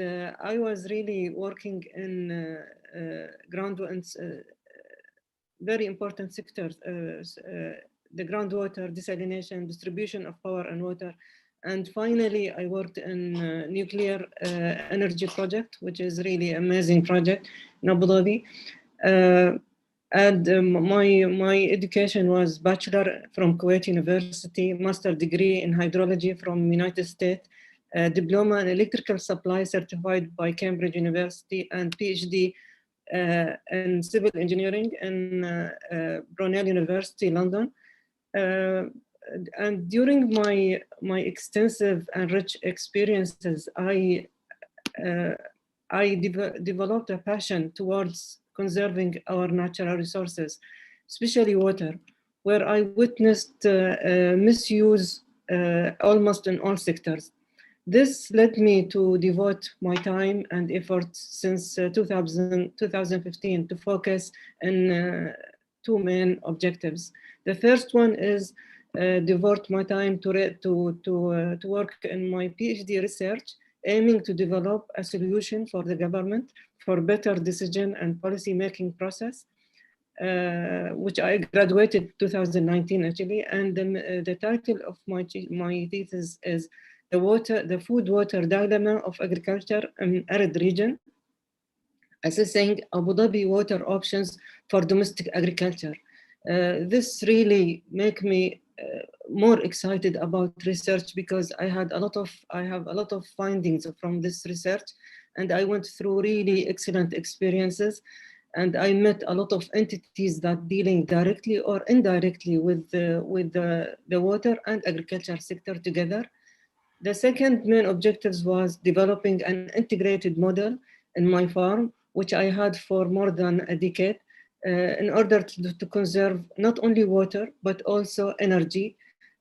I was really working in groundwater, very important sectors, the groundwater, desalination, distribution of power and water. And finally, I worked in nuclear energy project, which is really amazing project in Abu Dhabi. And my education was bachelor from Kuwait University, master degree in hydrology from United States, diploma in electrical supply certified by Cambridge University, and PhD in civil engineering in Brunel University, London. And during my extensive and rich experiences, I developed a passion towards conserving our natural resources, especially water, where I witnessed misuse almost in all sectors. This led me to devote my time and effort since 2015 to focus on two main objectives. The first one is devote my time to work in my PhD research, aiming to develop a solution for the government for better decision and policy making process, which I graduated 2019 actually. And the title of my thesis is the food-water dilemma of agriculture in arid region, assessing Abu Dhabi water options for domestic agriculture. This really make me more excited about research because I have a lot of findings from this research, and I went through really excellent experiences, and I met a lot of entities that dealing directly or indirectly with the water and agriculture sector together. The second main objectives was developing an integrated model in my farm, which I had for more than a decade, in order to conserve not only water, but also energy,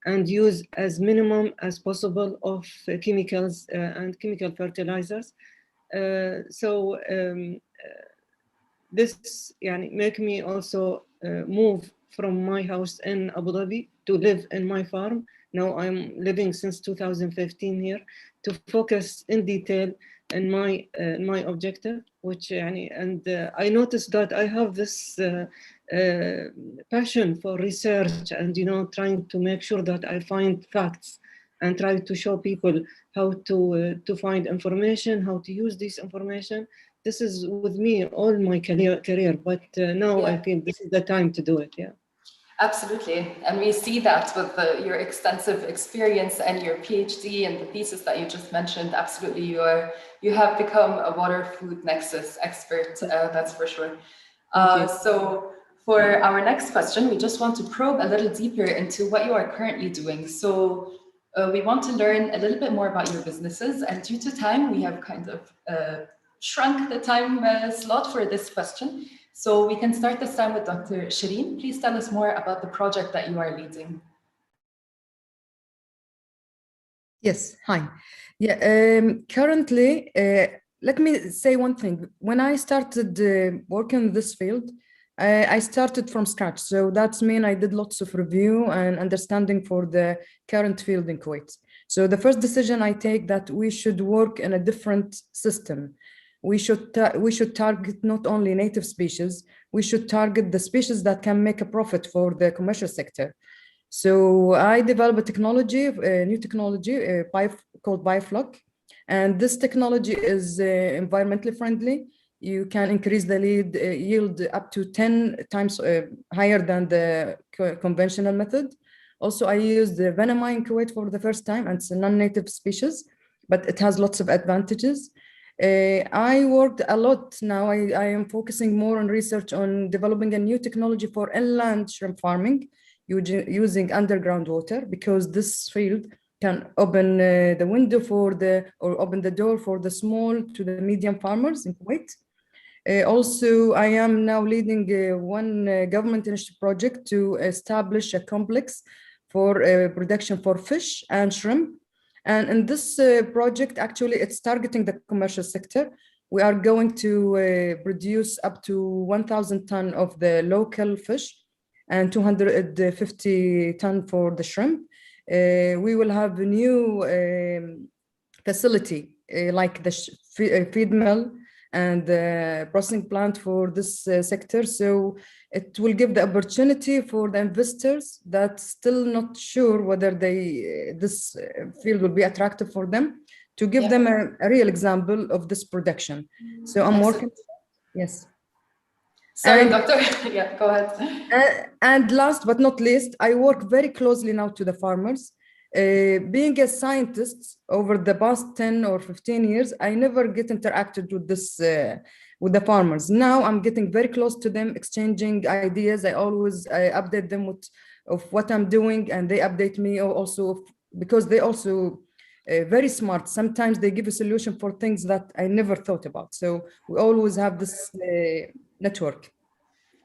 and use as minimum as possible of chemicals and chemical fertilizers. This make me also move from my house in Abu Dhabi to live in my farm. Now I'm living since 2015 here to focus in detail in my objective, which I noticed that I have this passion for research and trying to make sure that I find facts and try to show people how to find information, how to use this information. This is with me all my career, but now I think this is the time to do it. Yeah. Absolutely. And we see that with your extensive experience and your PhD and the thesis that you just mentioned. Absolutely, you have become a water food nexus expert, that's for sure. So for our next question, we just want to probe a little deeper into what you are currently doing. So we want to learn a little bit more about your businesses, and due to time, we have kind of shrunk the time slot for this question. So we can start this time with Dr. Shireen. Please tell us more about the project that you are leading. Yes, hi. Yeah, currently, let me say one thing. When I started working in this field, I started from scratch. So that's mean I did lots of review and understanding for the current field in Kuwait. So the first decision I take that we should work in a different system. We should target not only native species, we should target the species that can make a profit for the commercial sector. So I developed a technology, a new technology called Biofloc. And this technology is environmentally friendly. You can increase the yield up to 10 times higher than the conventional method. Also, I used the Venema in Kuwait for the first time, and it's a non-native species, but it has lots of advantages. I worked a lot now. I am focusing more on research on developing a new technology for inland shrimp farming using underground water, because this field can open the window or open the door for the small to the medium farmers in Kuwait. Also, I am now leading one government initiative project to establish a complex for production for fish and shrimp. And in this project, actually, it's targeting the commercial sector. We are going to produce up to 1,000 tons of the local fish and 250 tons for the shrimp. We will have a new facility like the feed mill and the processing plant for this sector. So it will give the opportunity for the investors that still not sure whether this field will be attractive for them, to give them a real example of this production. So I'm working. Yes. Sorry, Doctor. Yeah, go ahead. And last but not least, I work very closely now to the farmers. Being a scientist over the past 10 or 15 years, I never get interacted with this with the farmers. Now I'm getting very close to them, exchanging ideas. I always update them of what I'm doing, and they update me also, because they also very smart. Sometimes they give a solution for things that I never thought about. So we always have this network.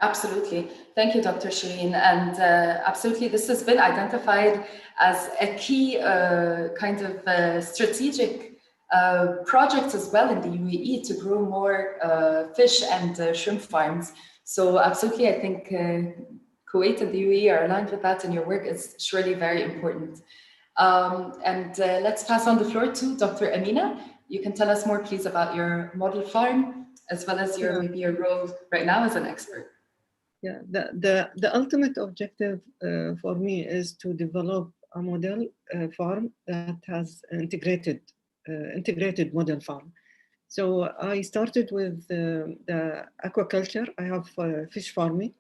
Absolutely. Thank you, Dr. Shireen. And absolutely, this has been identified as a key kind of strategic project as well in the UAE to grow more fish and shrimp farms. So absolutely, I think Kuwait and the UAE are aligned with that, and your work is surely very important. Let's pass on the floor to Dr. Amina. You can tell us more, please, about your model farm, as well as your maybe your role right now as an expert. Yeah, the ultimate objective for me is to develop a model farm that has integrated model farm. So I started with the aquaculture. I have fish farming,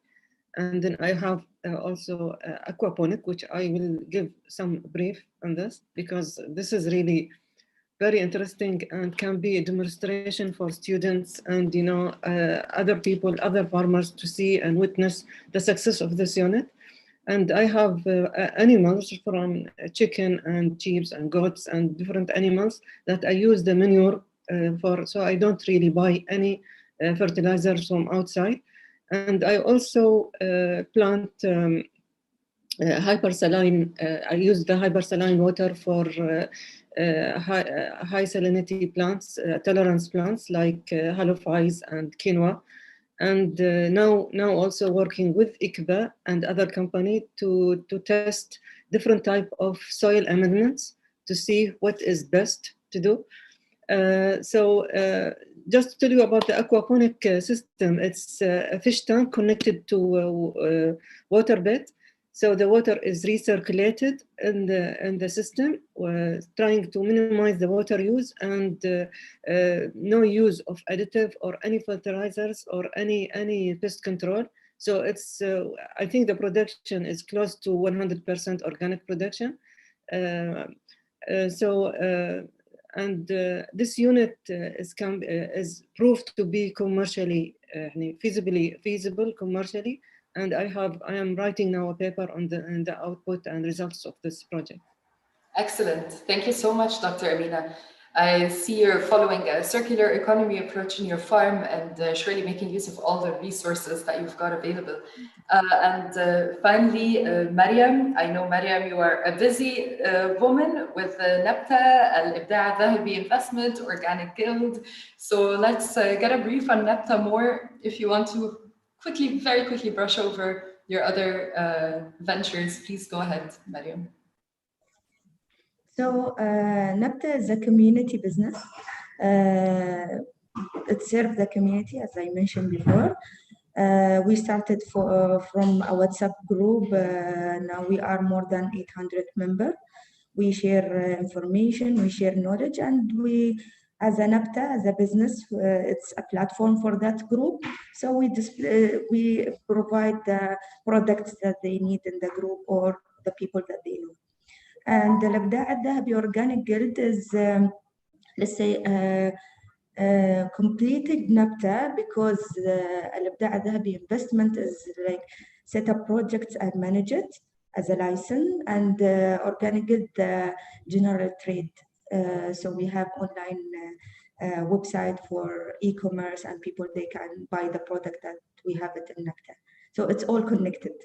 and then I have also aquaponic, which I will give some brief on this, because this is really very interesting and can be a demonstration for students and other people, other farmers to see and witness the success of this unit. And I have animals from chicken and sheep and goats and different animals that I use the manure for, so I don't really buy any fertilizers from outside. And I also plant hypersaline. I use the hypersaline water for high salinity plants, tolerance plants like halophyes and quinoa. And now also working with ICBA and other company to test different type of soil amendments to see what is best to do. Just to tell you about the aquaponic system, it's a fish tank connected to a water bed. So the water is recirculated in the system, trying to minimize the water use and no use of additive or any fertilizers or any pest control. So it's I think the production is close to 100% organic production. This unit is proved to be commercially feasible commercially. And I am writing now a paper on the output and results of this project. Excellent. Thank you so much, Dr. Amina. I see you're following a circular economy approach in your farm and surely making use of all the resources that you've got available. Finally, Mariam, I know, Mariam, you are a busy woman with NEPTA, Al-Ibda' Dhahabi Investment, Organic Guild. So let's get a brief on NEPTA more if you want to very quickly brush over your other ventures. Please go ahead, Mariam. So NEPTA is a community business. It serves the community, as I mentioned before. We started from a WhatsApp group. Now we are more than 800 members. We share information, we share knowledge, and we, as a NEPTA, as a business, it's a platform for that group. So we provide the products that they need in the group or the people that they know. And the Al-Ibda' Dhahabi Organic Guild is, let's say, completed NEPTA, because Al-Ibda' Dhahabi Investment is like set up projects and manage it as a license, and Organic Guild general trade. So we have online website for e-commerce, and people, they can buy the product that we have it in NEPTA. So it's all connected.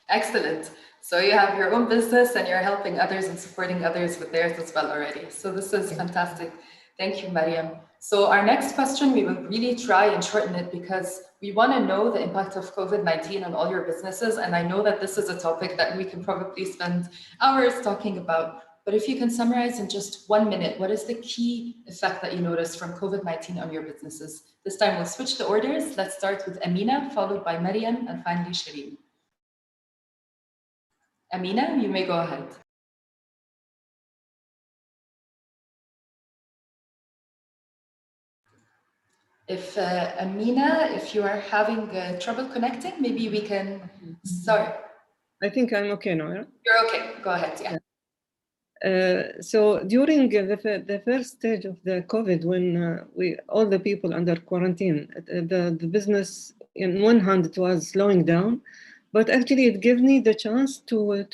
Excellent. So you have your own business and you're helping others and supporting others with theirs as well already. So this is fantastic. Thank you, Mariam. So our next question, we will really try and shorten it because we want to know the impact of COVID-19 on all your businesses. And I know that this is a topic that we can probably spend hours talking about. But if you can summarize in just 1 minute, what is the key effect that you noticed from COVID-19 on your businesses? This time we'll switch the orders. Let's start with Amina, followed by Mariam, and finally Shireen. Amina, you may go ahead. If Amina, if you are having trouble connecting, maybe we can start. I think I'm okay now. Yeah? You're okay. Go ahead. Yeah. So during the first stage of the COVID, when all the people under quarantine, the business, in one hand, it was slowing down, but actually it gave me the chance to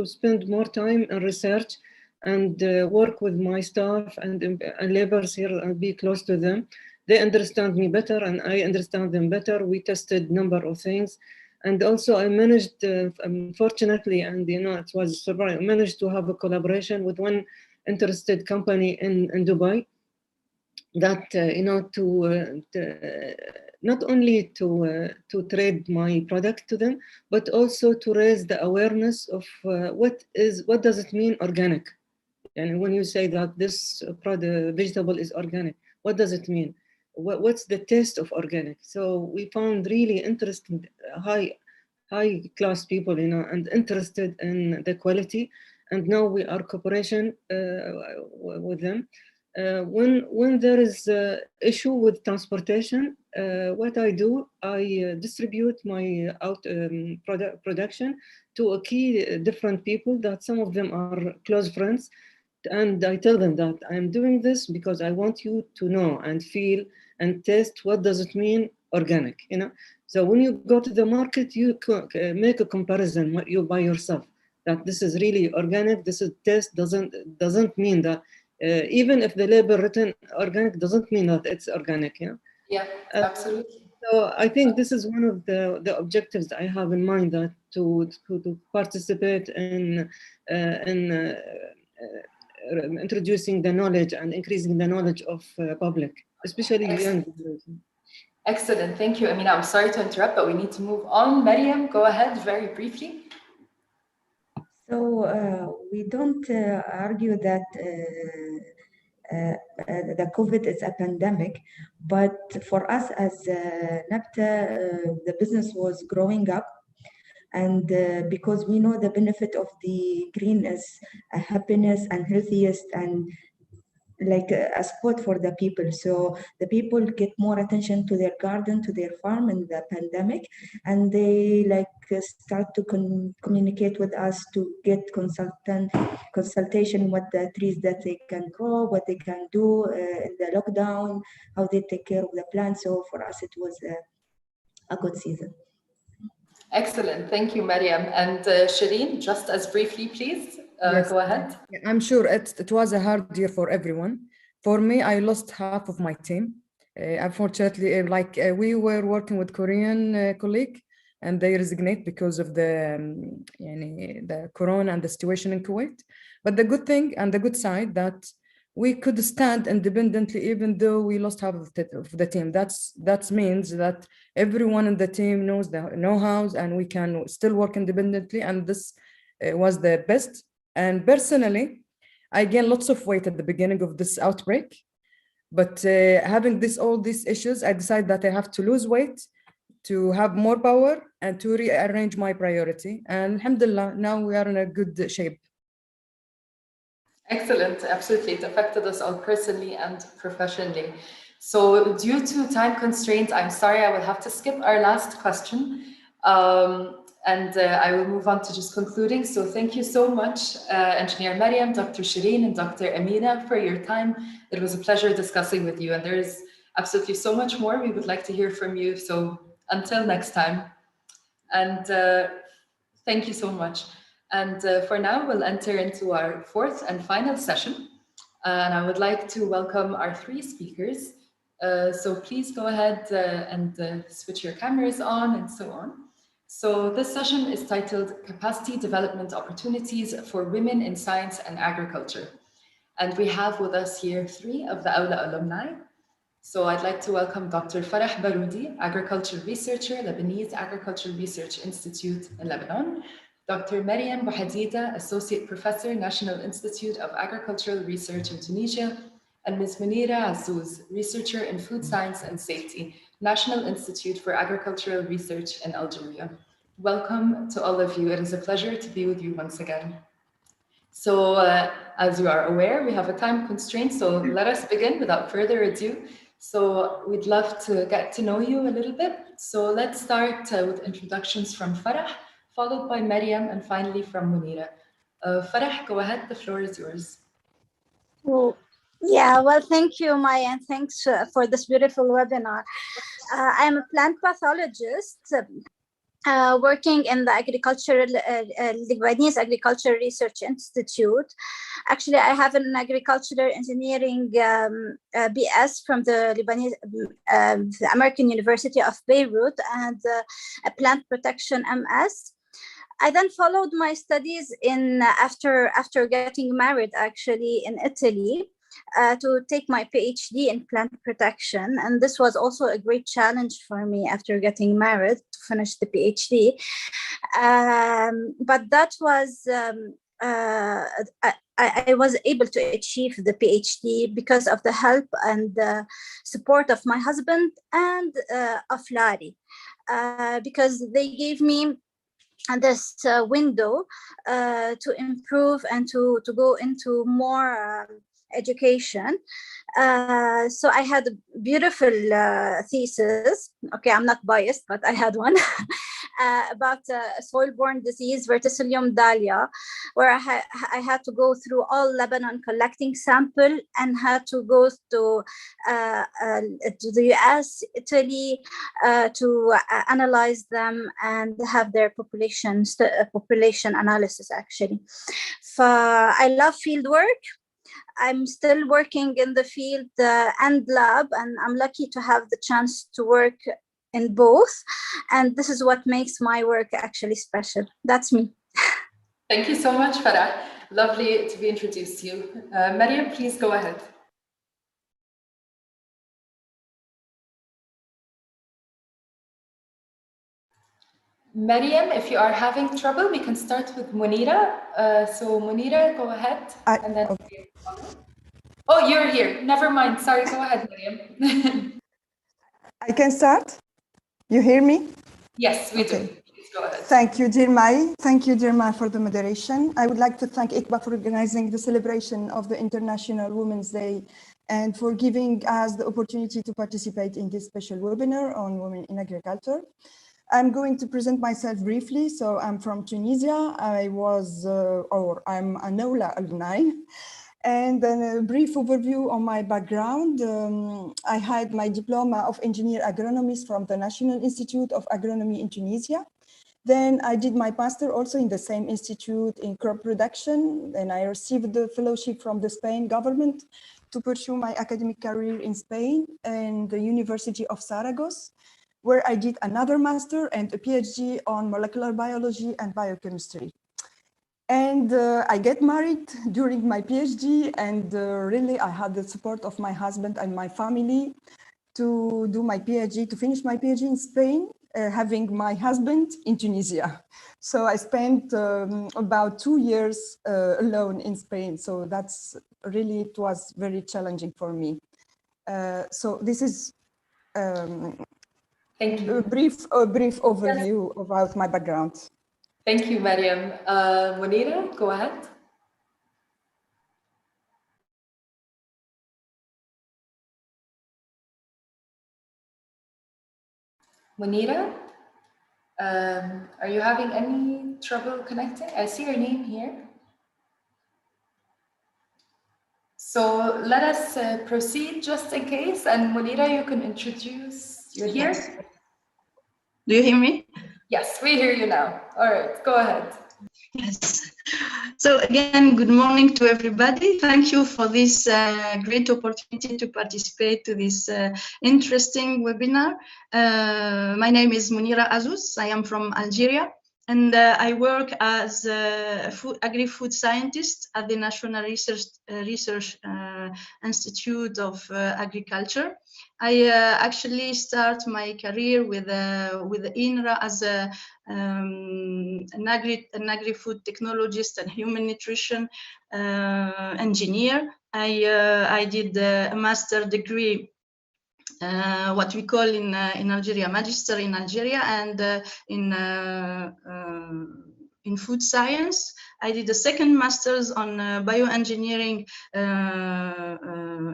spend more time in research and work with my staff and laborers here and be close to them they understand me better and I understand them better. We tested number of things. And also I managed, unfortunately, and it was surprising, I managed to have a collaboration with one interested company in Dubai that, not only to trade my product to them, but also to raise the awareness of what does it mean organic? And when you say that this vegetable is organic, what does it mean? What's the taste of organic? So we found really interesting, high class people, and interested in the quality. And now we are cooperation with them. When there is an issue with transportation, what I do, I distribute my production to a key different people that some of them are close friends. And I tell them that I'm doing this because I want you to know and feel and taste what does it mean organic, So when you go to the market, you make a comparison by yourself that this is really organic. This is taste doesn't mean that even if the label written organic doesn't mean that it's organic. Yeah, absolutely. So I think this is one of the objectives I have in mind, that to participate in introducing the knowledge and increasing the knowledge of public, especially young generation. Excellent, thank you, Amina. I'm sorry to interrupt, but we need to move on. Mariam, go ahead very briefly. So we don't argue that the COVID is a pandemic, but for us as NABTA, the business was growing up. And because we know the benefit of the green is a happiness and healthiest and like a spot for the people. So the people get more attention to their garden, to their farm in the pandemic, and they start to communicate with us to get consultation, what the trees that they can grow, what they can do in the lockdown, how they take care of the plants. So for us, it was a good season. Excellent, thank you, Mariam. And Shireen, just as briefly, please, yes. Go ahead. I'm sure it was a hard year for everyone. For me, I lost half of my team. Unfortunately, we were working with Korean colleague, and they resignate because of the corona and the situation in Kuwait. But the good thing and the good side that we could stand independently even though we lost half of the team. That means that everyone in the team knows the know-hows and we can still work independently, and this was the best. And personally, I gained lots of weight at the beginning of this outbreak, but having all these issues, I decided that I have to lose weight to have more power and to rearrange my priority. And alhamdulillah, now we are in a good shape. Excellent, absolutely. It affected us all personally and professionally. So due to time constraints, I'm sorry, I will have to skip our last question. And I will move on to just concluding. So thank you so much, Engineer Mariam, Dr. Shireen, and Dr. Amina, for your time. It was a pleasure discussing with you, and there is absolutely so much more we would like to hear from you. So until next time, and thank you so much. And for now, we'll enter into our fourth and final session. And I would like to welcome our three speakers. So please go ahead and switch your cameras on and so on. So this session is titled Capacity Development Opportunities for Women in Science and Agriculture. And we have with us here three of the AWLA alumni. So I'd like to welcome Dr. Farah Baroudi, Agricultural Researcher, Lebanese Agricultural Research Institute in Lebanon. Dr. Mariam Bouhadida, Associate Professor, National Institute of Agricultural Research in Tunisia. And Ms. Munira Azzouz, Researcher in Food Science and Safety, National Institute for Agricultural Research in Algeria. Welcome to all of you. It is a pleasure to be with you once again. So as you are aware, we have a time constraint, so let us begin without further ado. So we'd love to get to know you a little bit. So let's start with introductions from Farah, followed by Mariam, and finally from Munira. Farah, go ahead, the floor is yours. Well, thank you, Maya, and thanks for this beautiful webinar. I'm a plant pathologist. working in the Lebanese Agricultural Research Institute. Actually, I have an agricultural engineering BS from the the American University of Beirut, and a plant protection MS. I then followed my studies after getting married, actually, in Italy. To take my PhD in plant protection. And this was also a great challenge for me after getting married to finish the PhD. But that was, I was able to achieve the PhD because of the help and the support of my husband and of Lari, because they gave me this window to improve and to go into more education. So I had a beautiful thesis. Okay, I'm not biased, but I had one about soil-borne disease, verticillium dahlia, where I had to go through all Lebanon collecting sample and had to go to the US, Italy, to analyze them and have their population analysis, actually. I love field work. I'm still working in the field and lab, and I'm lucky to have the chance to work in both. And this is what makes my work actually special. That's me. Thank you so much, Farah. Lovely to be introduced to you. Mariam, please go ahead. Mariam, if you are having trouble, we can start with Munira. So Munira, go ahead. And then okay. Oh, you're here. Never mind. Sorry, go ahead, Mariam. I can start? You hear me? Yes, we do. Please go ahead. Thank you, dear Mai. Thank you, dear Mai, for the moderation. I would like to thank ICBA for organizing the celebration of the International Women's Day and for giving us the opportunity to participate in this special webinar on women in agriculture. I'm going to present myself briefly. So I'm from Tunisia. I'm an AOLA alumni. And then a brief overview on my background. I had my diploma of engineer agronomist from the National Institute of Agronomy in Tunisia. Then I did my master also in the same institute in crop production. Then I received the fellowship from the Spain government to pursue my academic career in Spain and the University of Saragossa, where I did another master and a PhD on molecular biology and biochemistry. And I get married during my PhD, and really I had the support of my husband and my family to do my PhD, to finish my PhD in Spain, having my husband in Tunisia. So I spent about 2 years alone in Spain. So that's really, it was very challenging for me. So this is Thank you. a brief overview about my background. Thank you, Mariam. Munira, go ahead. Munira, are you having any trouble connecting? I see your name here. So let us proceed just in case. And Munira, you can introduce, you're here? Yes. Do you hear me? Yes, we hear you now. All right, go ahead. Yes. So again, good morning to everybody. Thank you for this great opportunity to participate to this interesting webinar. My name is Munira Azouz. I am from Algeria, and I work as a agri-food scientist at the National Research Institute of Agriculture. I actually start my career with INRA as an agri-food technologist and human nutrition engineer. I did a master degree, what we call in Algeria, magister in Algeria, and in food science. I did a second master's on bioengineering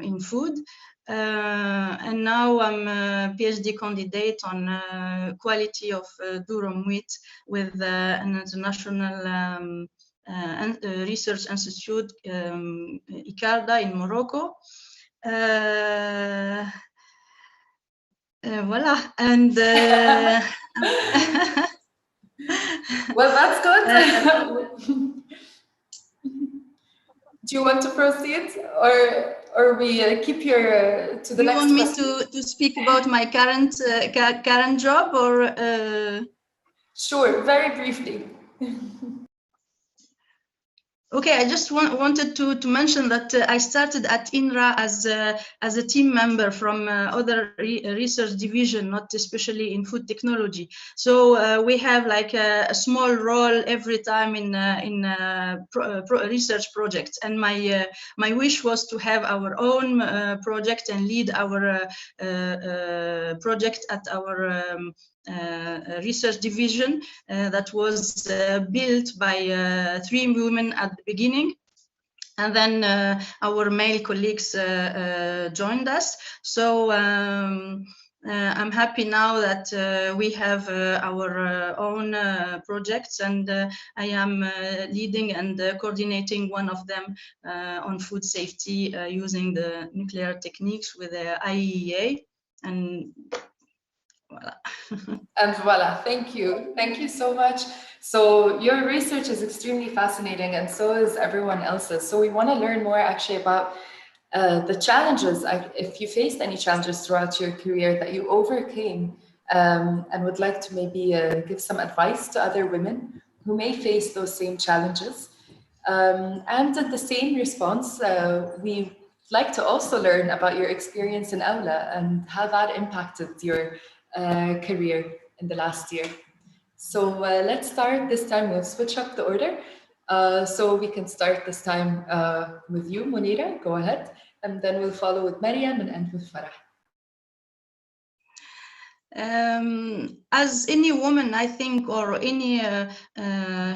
in food. And now I'm a PhD candidate on quality of durum wheat with an international research institute, ICARDA in Morocco. Voila, and Well, that's good. Do you want to proceed, or we keep here to the next? You want me to speak about my current current job, or? Sure, very briefly. Okay, I just wanted to mention that I started at INRA as a team member from other research division, not especially in food technology. So we have like a small role every time in research projects. And my wish was to have our own project and lead our project at our research division that was built by 3 women at the beginning, and then our male colleagues joined us. So I'm happy now that we have our own projects, and I am leading and coordinating one of them on food safety using the nuclear techniques with the IEA. And voila. And voila, thank you so much. So your research is extremely fascinating, and so is everyone else's. So we want to learn more actually about the challenges, if you faced any challenges throughout your career that you overcame, and would like to maybe give some advice to other women who may face those same challenges. And in the same response, we'd like to also learn about your experience in AWLA and how that impacted your career in the last year. So let's start this time. We'll switch up the order. So we can start this time with you, Munira. Go ahead. And then we'll follow with Maryam and end with Farah. As any woman, I think, or any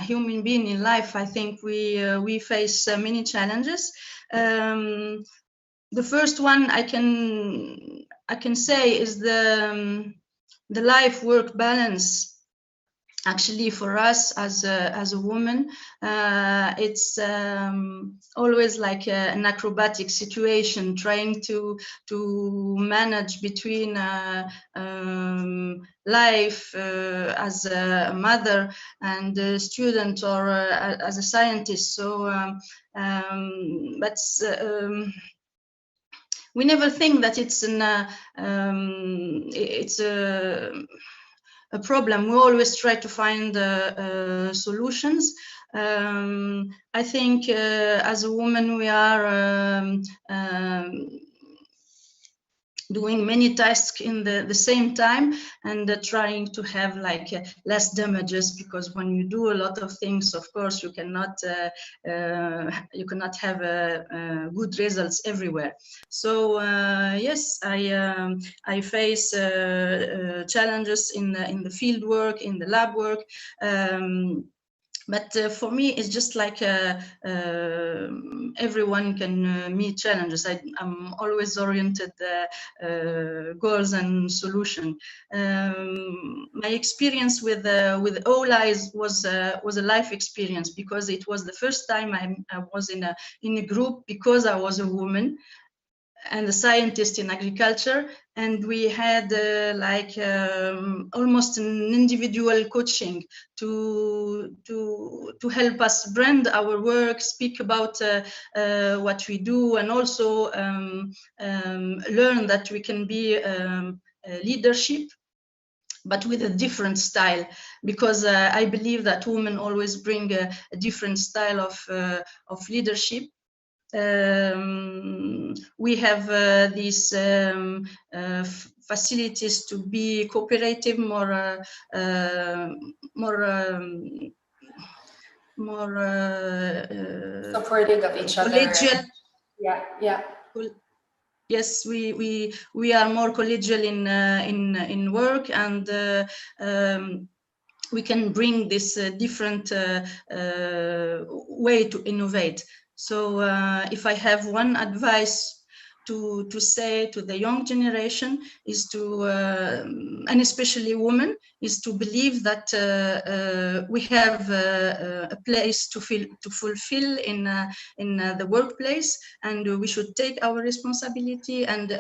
human being in life, I think we face many challenges. The first one I can say is the life-work balance. Actually, for us as a woman, it's always like an acrobatic situation, trying to manage between life as a mother and a student, or as a scientist. So, but we never think that it's a problem. We always try to find solutions. I think as a woman, we are doing many tasks in the same time, and trying to have like less damages, because when you do a lot of things, of course, you cannot have good results everywhere. So yes, I face challenges in the field work, in the lab work. But for me, it's just like everyone can meet challenges. I'm always oriented goals and solution. My experience with AOLA was a life experience, because it was the first time I was in a group, because I was a woman and a scientist in agriculture, and we had almost an individual coaching to help us brand our work, speak about what we do, and also learn that we can be leadership, but with a different style, because I believe that women always bring a different style of leadership. We have these facilities to be cooperative, more supporting of each other. Collegial. Yeah. Yes, we are more collegial in work, and we can bring this different way to innovate. So if I have one advice to say to the young generation, is to, and especially women, is to believe that we have a place to fulfill in the workplace, and we should take our responsibility, and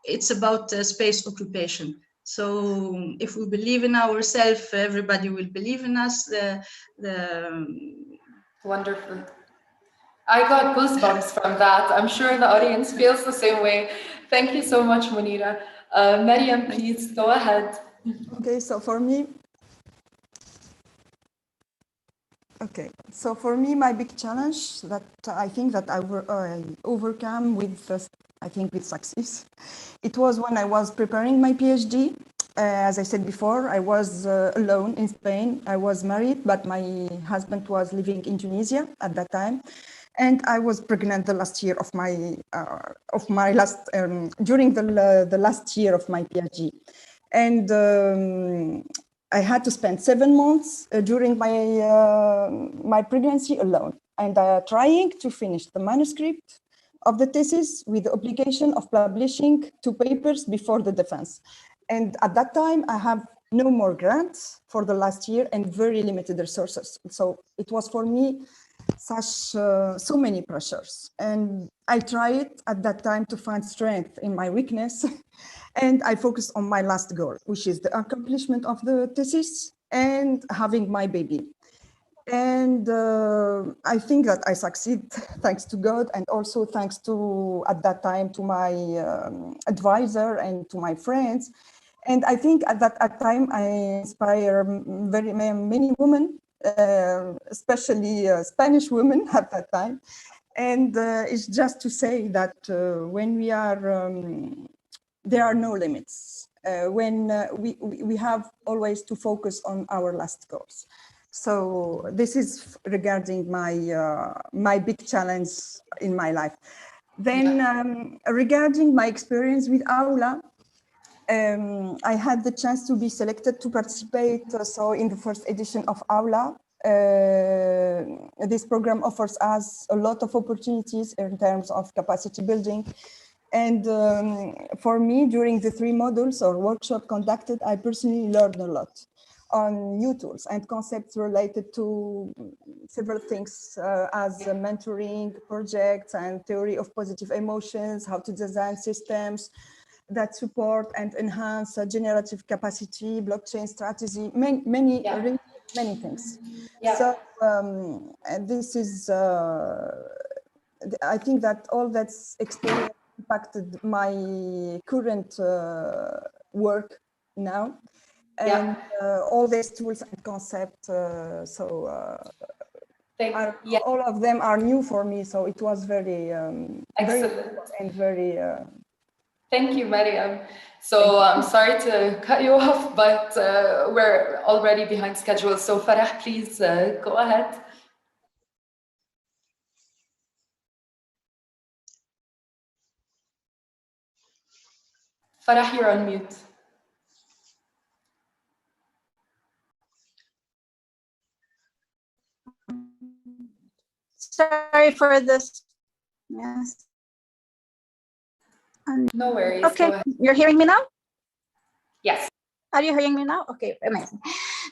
it's about space occupation. So if we believe in ourselves, everybody will believe in us. Wonderful. I got goosebumps from that. I'm sure the audience feels the same way. Thank you so much, Munira. Mariam, please go ahead. Okay, so for me, my big challenge that I think that I overcome with, I think with success, it was when I was preparing my PhD. As I said before, I was alone in Spain. I was married, but my husband was living in Tunisia at that time. And I was pregnant the last year of my during the last year of my PhD, and I had to spend 7 months during my pregnancy alone, and trying to finish the manuscript of the thesis with the obligation of publishing 2 papers before the defense. And at that time, I have no more grants for the last year and very limited resources. So it was for me so many pressures, and I tried at that time to find strength in my weakness, and I focused on my last goal, which is the accomplishment of the thesis and having my baby. And I think that I succeed thanks to God, and also thanks to, at that time, to my advisor and to my friends. And I think at that time I inspire very many women, especially Spanish women at that time. And it's just to say that when we are, there are no limits. When we have always to focus on our last goals. So this is regarding my big challenge in my life. Then regarding my experience with AWLA, I had the chance to be selected to participate in the first edition of AWLA. This program offers us a lot of opportunities in terms of capacity building. And for me, during the 3 modules or workshop conducted, I personally learned a lot on new tools and concepts related to several things as mentoring, projects, and theory of positive emotions, how to design systems that support and enhance generative capacity, blockchain strategy, many things. Yeah. So and this is, I think that all that's experience impacted my current work now. And all these tools and concepts, all of them are new for me. So it was very, very Thank you, Mariam. So I'm sorry to cut you off, but we're already behind schedule. So Farah, please go ahead. Farah, you're on mute. Sorry for this. Yes. No worries. Okay, you're hearing me now? Yes. Are you hearing me now? Okay, amazing.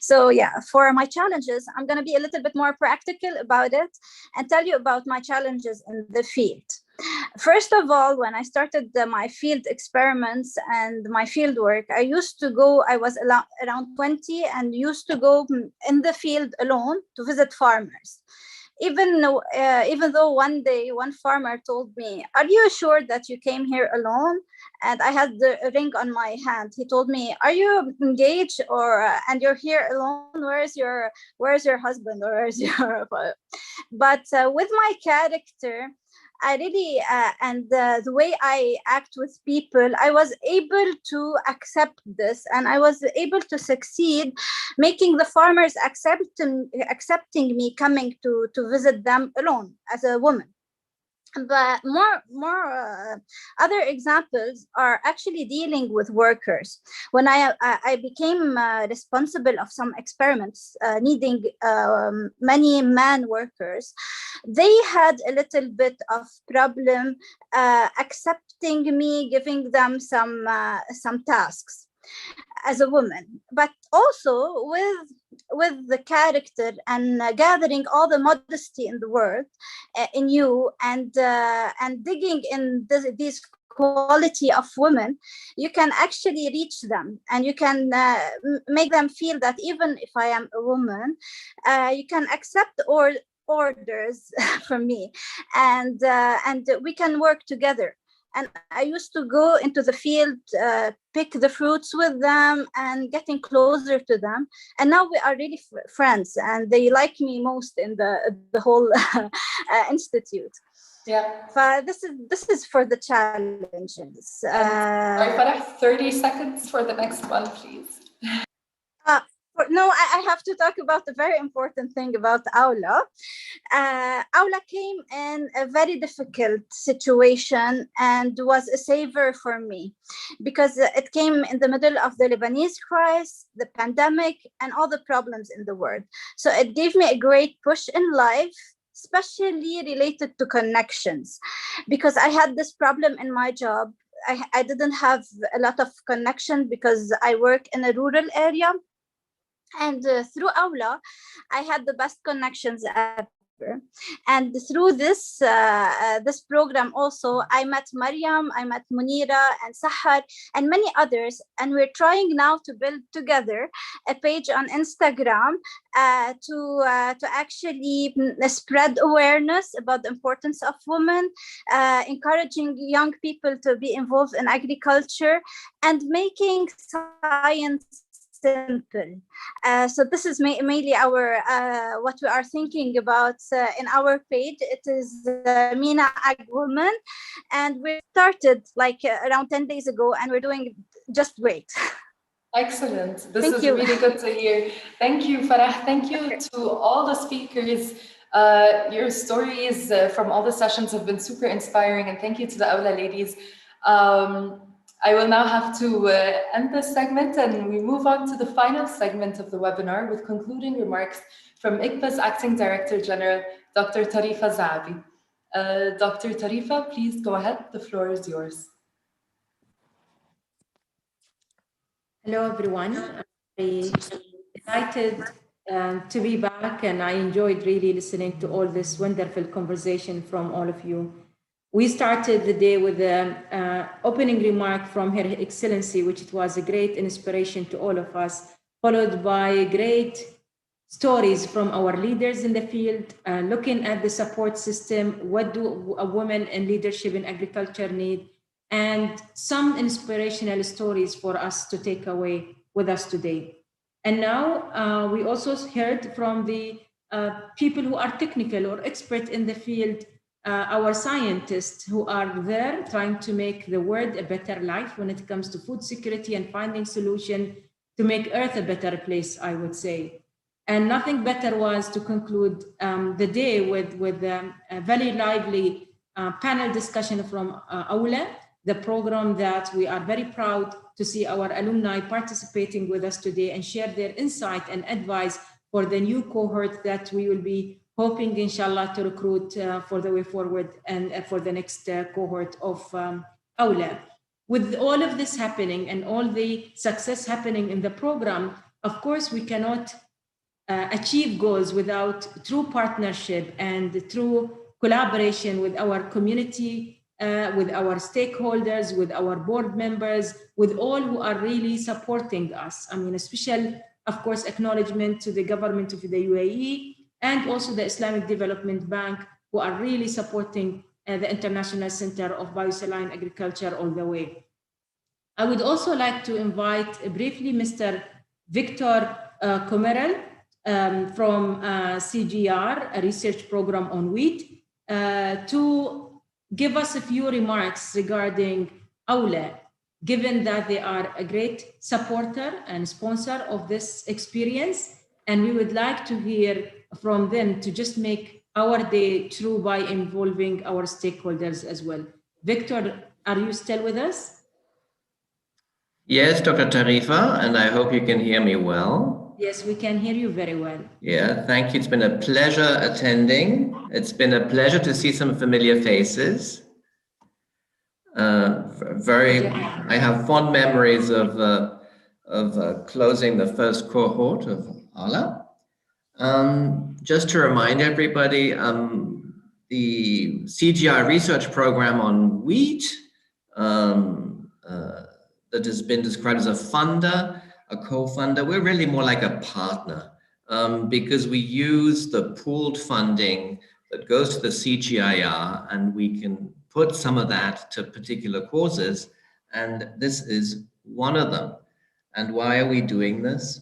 So yeah, for my challenges, I'm going to be a little bit more practical about it and tell you about my challenges in the field. First of all, when I started my field experiments and my field work, I was around 20 and used to go in the field alone to visit farmers. Even though one day one farmer told me, "Are you sure that you came here alone?" And I had the ring on my hand. He told me, "Are you engaged and you're here alone? Where's your husband, or where's your?" But with my character, I really and the way I act with people, I was able to accept this, and I was able to succeed, making the farmers accepting me coming to visit them alone as a woman. But more other examples are actually dealing with workers. When I became responsible of some experiments needing many man workers, they had a little bit of problem accepting me, giving them some tasks as a woman, but also with the character and gathering all the modesty in the world in you, and digging in these equality of women, you can actually reach them, and you can make them feel that even if I am a woman, you can accept orders from me, and we can work together. And I used to go into the field, pick the fruits with them and getting closer to them. And now we are really friends, and they like me most in the whole institute. Yeah. This is for the challenges. Sorry, Farah, 30 seconds for the next one, please. No, I have to talk about a very important thing about AWLA. AWLA came in a very difficult situation and was a savior for me, because it came in the middle of the Lebanese crisis, the pandemic, and all the problems in the world. So it gave me a great push in life, especially related to connections, because I had this problem in my job. I didn't have a lot of connection because I work in a rural area. And through AWLA, I had the best connections ever. And through this this program also, I met Mariam, I met Munira and Sahar and many others. And we're trying now to build together a page on Instagram to actually spread awareness about the importance of women, encouraging young people to be involved in agriculture and making science simple. So this is mainly our what we are thinking about in our page. It is Mina Ag Woman, and we started like around 10 days ago, and we're doing just great. Excellent. This is really good to hear. Thank you, Farah. Thank you to all the speakers. Your stories from all the sessions have been super inspiring, and thank you to the AWLA ladies. I will now have to end this segment, and we move on to the final segment of the webinar with concluding remarks from ICBA's Acting Director General, Dr. Tarifa Zaabi. Dr. Tarifa, please go ahead. The floor is yours. Hello, everyone. I'm very excited to be back, and I enjoyed really listening to all this wonderful conversation from all of you. We started the day with an opening remark from Her Excellency, which it was a great inspiration to all of us, followed by great stories from our leaders in the field, looking at the support system, what do a woman in leadership in agriculture need, and some inspirational stories for us to take away with us today. And now we also heard from the people who are technical or expert in the field, our scientists who are there trying to make the world a better life when it comes to food security and finding solution to make Earth a better place, I would say. And nothing better was to conclude the day with a very lively panel discussion from AWLA, the program that we are very proud to see our alumni participating with us today and share their insight and advice for the new cohort that we will be hoping, inshallah, to recruit for the way forward and for the next cohort of AWLA. With all of this happening and all the success happening in the program, of course, we cannot achieve goals without true partnership and true collaboration with our community, with our stakeholders, with our board members, with all who are really supporting us. I mean, a special, of course, acknowledgement to the government of the UAE and also the Islamic Development Bank, who are really supporting the International Center of Biosaline Agriculture all the way. I would also like to invite briefly Mr. Victor Comerel from CGR, a research program on wheat, to give us a few remarks regarding AWLA, given that they are a great supporter and sponsor of this experience. And we would like to hear from them to just make our day true by involving our stakeholders as well. Victor, are you still with us? Yes, Dr. Tarifa, and I hope you can hear me well. Yes, we can hear you very well. Yeah, thank you. It's been a pleasure attending. It's been a pleasure to see some familiar faces. I have fond memories of closing the first cohort of AWLA. Just to remind everybody, the CGI research program on wheat that has been described as a funder, a co-funder. We're really more like a partner because we use the pooled funding that goes to the CGIAR, and we can put some of that to particular causes. And this is one of them. And why are we doing this?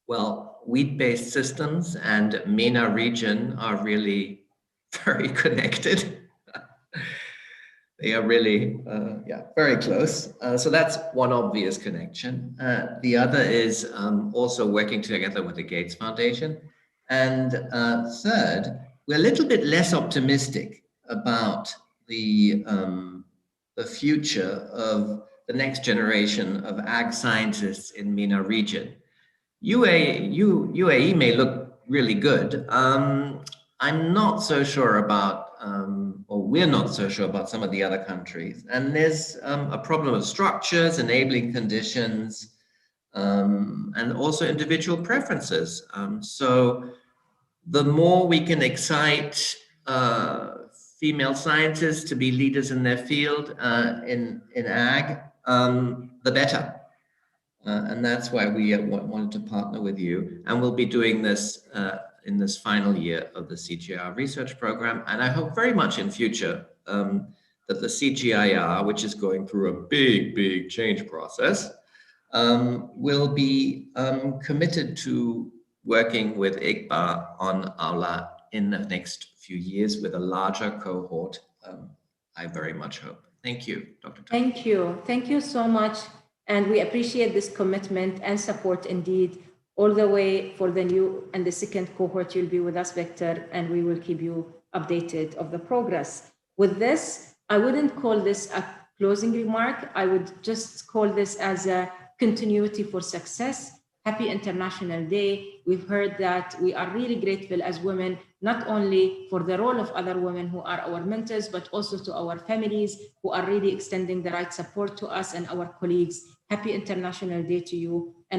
Well, wheat-based systems and MENA region are really very connected. They are really, very close. So that's one obvious connection. The other is also working together with the Gates Foundation. And third, we're a little bit less optimistic about the future of the next generation of ag scientists in MENA region. UAE may look really good. I'm not so sure about, or we're not so sure about some of the other countries. And there's a problem of structures, enabling conditions, and also individual preferences. So the more we can excite female scientists to be leaders in their field in ag, the better. And that's why we wanted to partner with you. And we'll be doing this in this final year of the CGIAR research program. And I hope very much in future that the CGIAR, which is going through a big change process, will be committed to working with ICBA on AWLA in the next few years with a larger cohort, I very much hope. Thank you, Dr. Thank you. Thank you so much. And we appreciate this commitment and support indeed, all the way for the new and the second cohort. You'll be with us, Victor, and we will keep you updated of the progress. With this, I wouldn't call this a closing remark. I would just call this as a continuity for success. Happy International Day. We've heard that we are really grateful as women, not only for the role of other women who are our mentors, but also to our families who are really extending the right support to us and our colleagues. Happy International Day to you. And